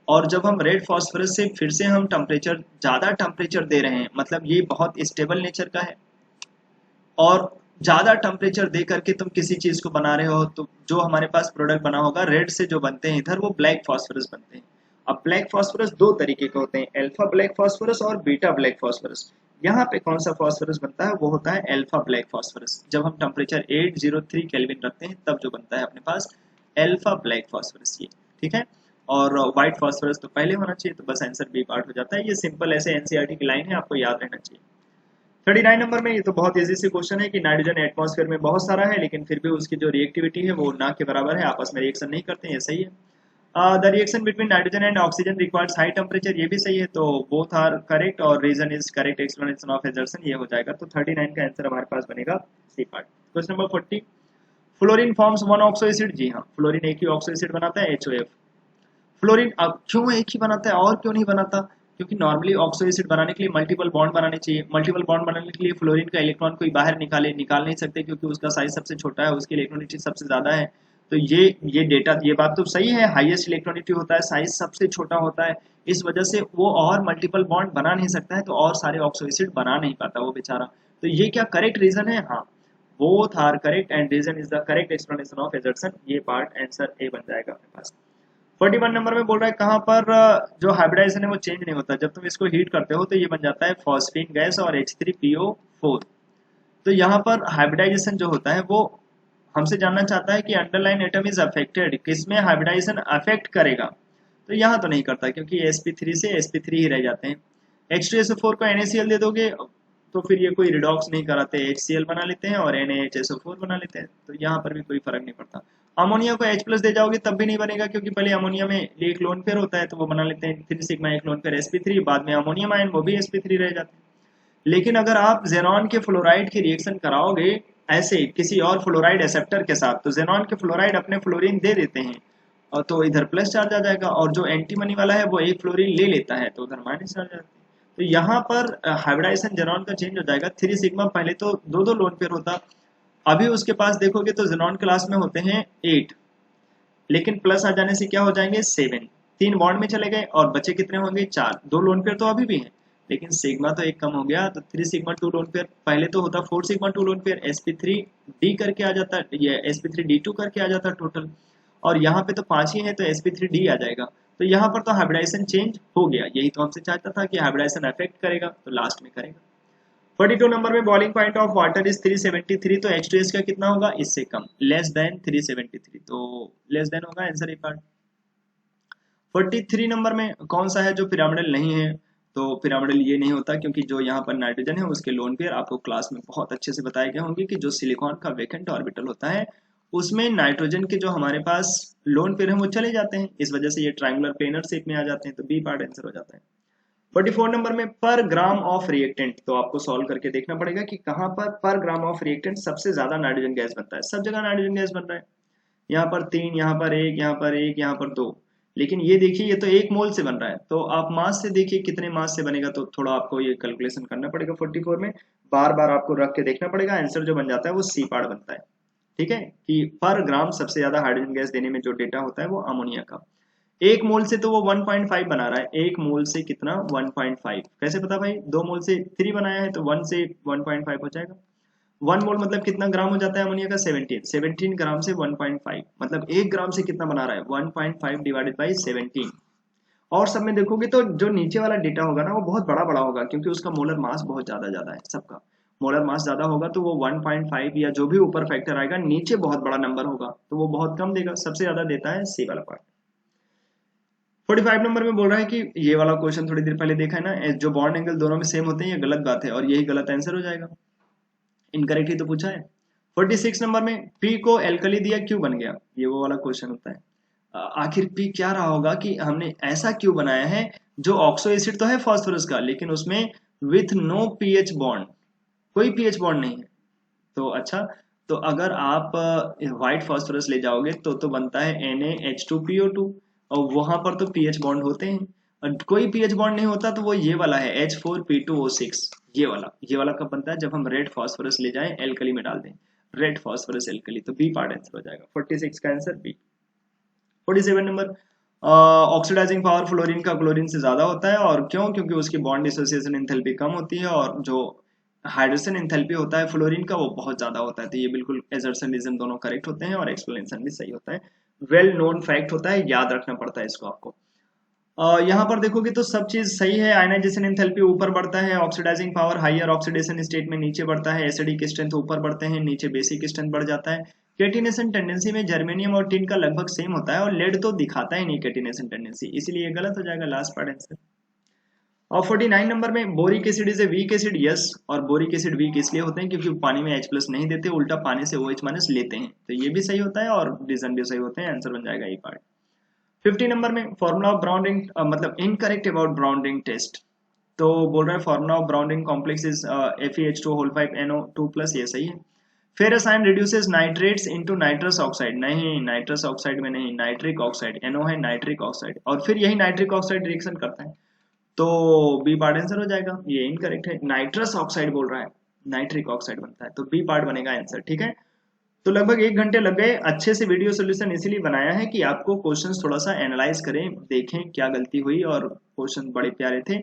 और जब हम रेड फॉस्फोरस से फिर से हम टेम्परेचर, ज़्यादा टेम्परेचर दे रहे हैं, मतलब ये बहुत स्टेबल नेचर का है, और ज़्यादा टेम्परेचर दे करके तुम किसी चीज़ को बना रहे हो, तो जो हमारे पास प्रोडक्ट बना होगा रेड से जो बनते हैं इधर, वो ब्लैक फॉस्फोरस बनते हैं। अब ब्लैक फॉस्फोरस दो तरीके के होते हैं, अल्फा ब्लैक फॉस्फोरस और बीटा ब्लैक फॉस्फोरस। यहाँ पे कौन सा फॉस्फोरस बनता है, वो होता है अल्फा ब्लैक फॉस्फोरस। जब हम टेम्परेचर 803 केल्विन रखते हैं तब जो बनता है अपने पास अल्फा ब्लैक फॉस्फोरस, ये ठीक है। और व्हाइट फॉस्फोरस तो पहले होना चाहिए, तो बस आंसर बी पार्ट हो जाता है। ये सिंपल ऐसे एनसीईआरटी की लाइन है, आपको याद रहना चाहिए। 39 नंबर में, ये तो बहुत इजी से क्वेश्चन है कि नाइट्रोजन एटमॉस्फेयर में बहुत सारा है, लेकिन फिर भी उसकी जो रिएक्टिविटी है वो ना के बराबर है, आपस में रिएक्शन नहीं करते हैं, ये सही है। The reaction between nitrogen and oxygen requires high temperature, ये भी सही है, तो बोथ आर करेक्ट और reason is correct explanation of assertion, ये हो जाएगा। तो 39 का आंसर हमारे पास बनेगा C part. Question number 40, fluorine forms one oxo acid. जी हाँ, फ्लोरीन एक ही ऑक्सो एसिड बनाता है, HOF। फ्लोरीन अब क्यों एक ही बनाता है और क्यों नहीं बनाता? क्योंकि नॉर्मली ऑक्सो एसिड बनाने के लिए मल्टीपल बॉन्ड बनाने चाहिए। मल्टीपल बॉन्ड बनाने के लिए फ्लोरीन का इलेक्ट्रॉन कोई बाहर निकाल नहीं सकते, क्योंकि उसका साइज सबसे छोटा है, उसकी इलेक्ट्रॉनिटी सबसे ज्यादा है। तो ये बात तो सही है, हाईएस्ट इलेक्ट्रॉनिटी होता है, साइज सबसे छोटा होता है, इस वजह से वो और मल्टीपल बॉन्ड बना नहीं सकता है, तो और सारे ऑक्सो एसिड बना नहीं पाता वो बेचारा। तो ये क्या करेक्ट रीजन है? हाँ, both are correct and reason is the correct explanation of assertion. ये पार्ट आंसर ए बन जाएगा अपने पास। 41 नंबर में बोल रहा है कहाँ पर जो हाइब्रिडाइजेशन है वो चेंज नहीं होता, जब तुम इसको हीट करते हो तो ये बन जाता है फॉस्फीन गैस और H3PO4। तो यहाँ पर हाइब्रिडाइजेशन जो होता है वो हमसे जानना चाहता है कि अंडरलाइन एटम इज अफेक्टेड, किसमें हाइब्रिडाइजेशन अफेक्ट करेगा? तो यहाँ तो नहीं करता, क्योंकि sp3 से sp3 ही रह जाते हैं। H2SO4 को NaCl दे दोगे तो फिर ये कोई रिडॉक्स नहीं कराते, HCl बना लेते हैं और NaHSO4 बना लेते हैं, तो यहाँ पर भी कोई फर्क नहीं पड़ता। अमोनिया को H+ दे जाओगे तब भी नहीं बनेगा, क्योंकि पहले अमोनिया में एक लोन पेयर होता है, तो वो बना लेते हैं 3 सिग्मा एक लोन पेयर sp3, बाद में अमोनियम आयन वो भी sp3 रह जाते हैं। लेकिन अगर आप जेनॉन के फ्लोराइड की रिएक्शन कराओगे ऐसे किसी और फ्लोराइड एक्सेप्टर के साथ, तो जेनॉन के फ्लोराइड अपने फ्लोरीन दे देते हैं, और तो इधर प्लस चार्ज आ जाएगा, और जो एंटीमनी वाला है वो एक फ्लोरीन ले लेता है, तो उधर माइनस चार्ज आ जाता है। तो यहाँ पर हाइब्रिडाइजेशन जेनॉन का चेंज हो जाएगा। 3 सिग्मा पहले तो दो लोन पेयर होता, अभी उसके पास देखोगे तो जेनॉन क्लास में होते हैं 8, लेकिन प्लस आ जाने से क्या हो जाएंगे 7, 3 बॉन्ड में चले गए और बचे कितने होंगे 4, 2 लोन पेयर तो अभी भी हैं, लेकिन सिग्मा तो एक कम हो गया, तो 3 सिग्मा 2 लोन पेयर, पहले तो होता 4 सिग्मा 2 लोन पेयर, sp3d करके आ जाता, ये sp3d2 करके आ जाता टोटल, और यहाँ पे तो 5 ही है तो sp3d आ जाएगा। तो यहाँ पर तो हाइब्रिडाइजेशन चेंज हो गया, यही तो हमसे चाहता था कि हाइब्रिडाइजेशन अफेक्ट करेगा, तो लास्ट में करेगा। 42 नंबर में boiling point of water is 373, तो H2S का कितना होगा? इससे कम, लेस देन 373, तो लेस देन होगा आंसर ए पार्ट। 43 नंबर में कौन सा है जो पिरामिडल नहीं है? तो पिरामिडल ये नहीं होता, क्योंकि जो यहाँ पर नाइट्रोजन है उसके लोन पेयर आपको क्लास में बहुत अच्छे से बताए गए होंगे कि जो सिलिकॉन का वेकेंट ऑर्बिटल होता है उसमें नाइट्रोजन के जो हमारे पास लोन पेयर है वो चले जाते हैं, इस वजह से ये ट्रायंगुलर प्लेनर शेप में आ जाते हैं, तो बी पार्ट आंसर हो जाता है। 44 नंबर में पर ग्राम ऑफ रिएक्टेंट, तो आपको सॉल्व करके देखना पड़ेगा कि कहां पर ग्राम ऑफ रिएक्टेंट सबसे ज्यादा नाइट्रोजन गैस बनता है। सब जगह नाइट्रोजन गैस बन रहा है, यहाँ पर 3, यहाँ पर 1, यहाँ पर 1, यहाँ पर 2, लेकिन ये देखिए ये तो 1 मोल से बन रहा है, तो आप मास से देखिए कितने मास से बनेगा, तो थोड़ा आपको ये कैलकुलेशन करना पड़ेगा। 44 में बार बार आपको रख के देखना पड़ेगा, आंसर जो बन जाता है वो सी पार्ट बनता है। ठीक है, कि पर ग्राम सबसे ज्यादा हाइड्रोजन गैस देने में जो डेटा होता है वो अमोनिया का। 1 मोल से तो वो 1.5 बना रहा है, 1 मोल से कितना 1.5, कैसे पता भाई? 2 मोल से 3 बनाया है तो 1 से 1.5 हो जाएगा। 1 मोल मतलब कितना ग्राम हो जाता है अमोनिया का? 17 ग्राम से 1.5, मतलब 1 ग्राम से कितना बना रहा है? 1.5 डिवाइडेड बाई 17। और सब में देखोगे तो जो नीचे वाला डेटा होगा ना वो बहुत बड़ा बड़ा होगा, क्योंकि उसका मोलर मास बहुत ज्यादा ज्यादा है, सबका मोलर मास ज्यादा होगा, तो वो 1.5 या जो भी ऊपर फैक्टर आएगा नीचे बहुत बड़ा नंबर होगा, तो वो बहुत कम देगा, सबसे ज्यादा देता है सी वाला पार्ट। 45 नंबर में बोल रहा है कि ये वाला क्वेश्चन थोड़ी देर पहले देखा है ना, जो बॉन्ड एंगल दोनों में सेम होते हैं, ये गलत बात है और यही गलत आंसर हो जाएगा, इनकरेक्ट ही तो पूछा है। 46 नंबर में पी को एल्कली दिया क्यों बन गया, ये वो वाला क्वेश्चन होता है। आखिर पी क्या रहा होगा कि हमने ऐसा क्यों बनाया है? जो ऑक्सो एसिड तो है फास्फोरस का, लेकिन उसमें विथ नो पीएच बॉन्ड, कोई पीएच बॉन्ड नहीं है, तो अच्छा, तो अगर आप व्हाइट फास्फोरस ले जाओगे तो बनता है NaH2PO2, और वहां पर तो पीएच बॉन्ड होते हैं, और कोई पीएच बॉन्ड नहीं होता, तो वो ये वाला है H4P2O6, ये वाला कब बनता है? जब हम रेड फास्फोरस ले जाएं एल्कली में डाल दें, रेड फास्फोरस एल्कली, तो बी पार्ट आंसर हो जाएगा। 46 का answer B. 47 number, oxidising power fluorine का क्लोरीन से ज्यादा होता है, और क्यों? क्योंकि उसकी बॉन्ड डिसोसिएशन एंथैल्पी कम होती है, और जो हाइड्रोजन एंथैल्पी होता है फ्लोरीन का वो बहुत ज्यादा होता है, तो ये बिल्कुल एजर्सनिज्म दोनों करेक्ट होते हैं और एक्सप्लेनेशन भी सही होता है, वेल नोन फैक्ट होता है, याद रखना पड़ता है इसको आपको। यहाँ पर देखोगे तो सब चीज सही है, आयनाइजेशन एंथैल्पी ऊपर बढ़ता है, oxidising power higher oxidation state में नीचे बढ़ता है, एसिडिक स्ट्रेंथ ऊपर बढ़ते हैं, नीचे बेसिक स्ट्रेंथ बढ़ जाता है। केटिनेशन टेंडेंसी में जर्मेनियम और टिन का लगभग सेम होता है, और लेड तो दिखाता ही नहीं केटिनेशन टेंडेंसी, इसलिए गलत हो जाएगा लास्ट पार्ट आंसर। और 49 नंबर में boric acid is a weak acid, yes, और बोरिक एसिड वीक इसलिए होते हैं क्योंकि पानी में H+ नहीं देते, उल्टा पानी से OH- लेते हैं, तो ये भी सही होता है और रीजन भी सही होते हैं, आंसर बन जाएगा ये पार्ट। 50 नंबर में फॉर्मूला ऑफ ब्राउन रिंग मतलब incorrect about brown ring test. तो बोल रहा है formula of brown ring complex is Fe2O5NO2+, ये सही है। Ferrous ion reduces nitrates into nitrous oxide, नहीं नाइट्रस ऑक्साइड में नहीं, नाइट्रिक ऑक्साइड, NO है नाइट्रिक ऑक्साइड, और फिर यही नाइट्रिक ऑक्साइड रिएक्शन करता है, तो बी पार्ट आंसर हो जाएगा। ये इनकरेक्ट है, नाइट्रस ऑक्साइड बोल रहा है, नाइट्रिक ऑक्साइड बनता है, तो बी पार्ट बनेगा आंसर। ठीक है, तो लगभग 1 घंटे लग गए। अच्छे से वीडियो सोल्यूशन इसीलिए बनाया है कि आपको क्वेश्चंस थोड़ा सा एनालाइज करें, देखें क्या गलती हुई, और क्वेश्चन बड़े प्यारे थे।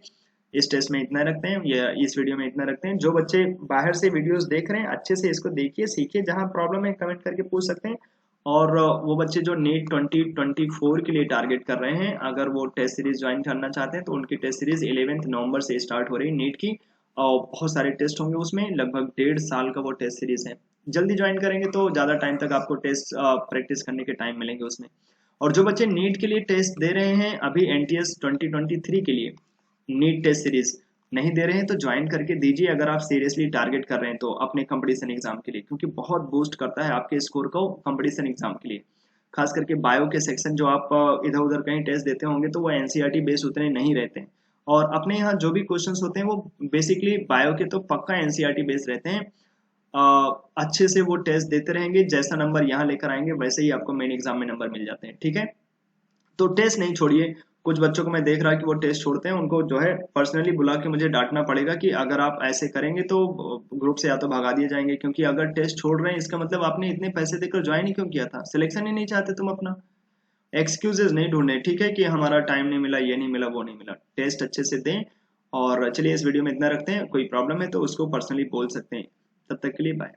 इस टेस्ट में इतना रखते हैं या इस वीडियो में इतना रखते हैं। जो बच्चे बाहर से वीडियोस देख रहे हैं अच्छे से इसको देखिए, सीखिए, जहां प्रॉब्लम है कमेंट करके पूछ सकते हैं। और वो बच्चे जो नीट 2024 के लिए टारगेट कर रहे हैं, अगर वो टेस्ट सीरीज ज्वाइन करना चाहते हैं तो उनकी टेस्ट सीरीज 11 नवंबर से स्टार्ट हो रही है नीट की, और बहुत सारे टेस्ट होंगे उसमें, लगभग 1.5 साल का वो टेस्ट सीरीज है। जल्दी ज्वाइन करेंगे तो ज़्यादा टाइम तक आपको टेस्ट प्रैक्टिस करने के टाइम मिलेंगे उसमें। और जो बच्चे नीट के लिए टेस्ट दे रहे हैं अभी NTS 2023 के लिए नीट टेस्ट सीरीज नहीं दे रहे हैं तो ज्वाइन करके दीजिए, अगर आप सीरियसली टारगेट कर रहे हैं तो अपने कंपटीशन एग्जाम के लिए, क्योंकि बहुत बूस्ट करता है आपके स्कोर को कंपटीशन एग्जाम के लिए। खास करके बायो के सेक्शन जो आप इधर उधर कहीं टेस्ट देते होंगे तो वो NCERT बेस्ड उतने नहीं रहते हैं, और अपने यहाँ जो भी क्वेश्चंस होते हैं वो बेसिकली बायो के तो पक्का NCERT बेस्ड रहते हैं। अच्छे से वो टेस्ट देते रहेंगे, जैसा नंबर यहाँ लेकर आएंगे वैसे ही आपको मेन एग्जाम में नंबर मिल जाते हैं। ठीक है, तो टेस्ट नहीं छोड़िए। कुछ बच्चों को मैं देख रहा कि वो टेस्ट छोड़ते हैं, उनको जो है पर्सनली बुला के मुझे डांटना पड़ेगा कि अगर आप ऐसे करेंगे तो ग्रुप से या तो भगा दिए जाएंगे, क्योंकि अगर टेस्ट छोड़ रहे हैं इसका मतलब आपने इतने पैसे देकर ज्वाइन ही क्यों किया था, सिलेक्शन ही नहीं चाहते तुम अपना। एक्सक्यूजेज नहीं ढूंढने, ठीक है, कि हमारा टाइम नहीं मिला, ये नहीं मिला, वो नहीं मिला। टेस्ट अच्छे से दें। और चलिए इस वीडियो में इतना रखते हैं, कोई प्रॉब्लम है तो उसको पर्सनली बोल सकते हैं। तब तक के लिए बाय।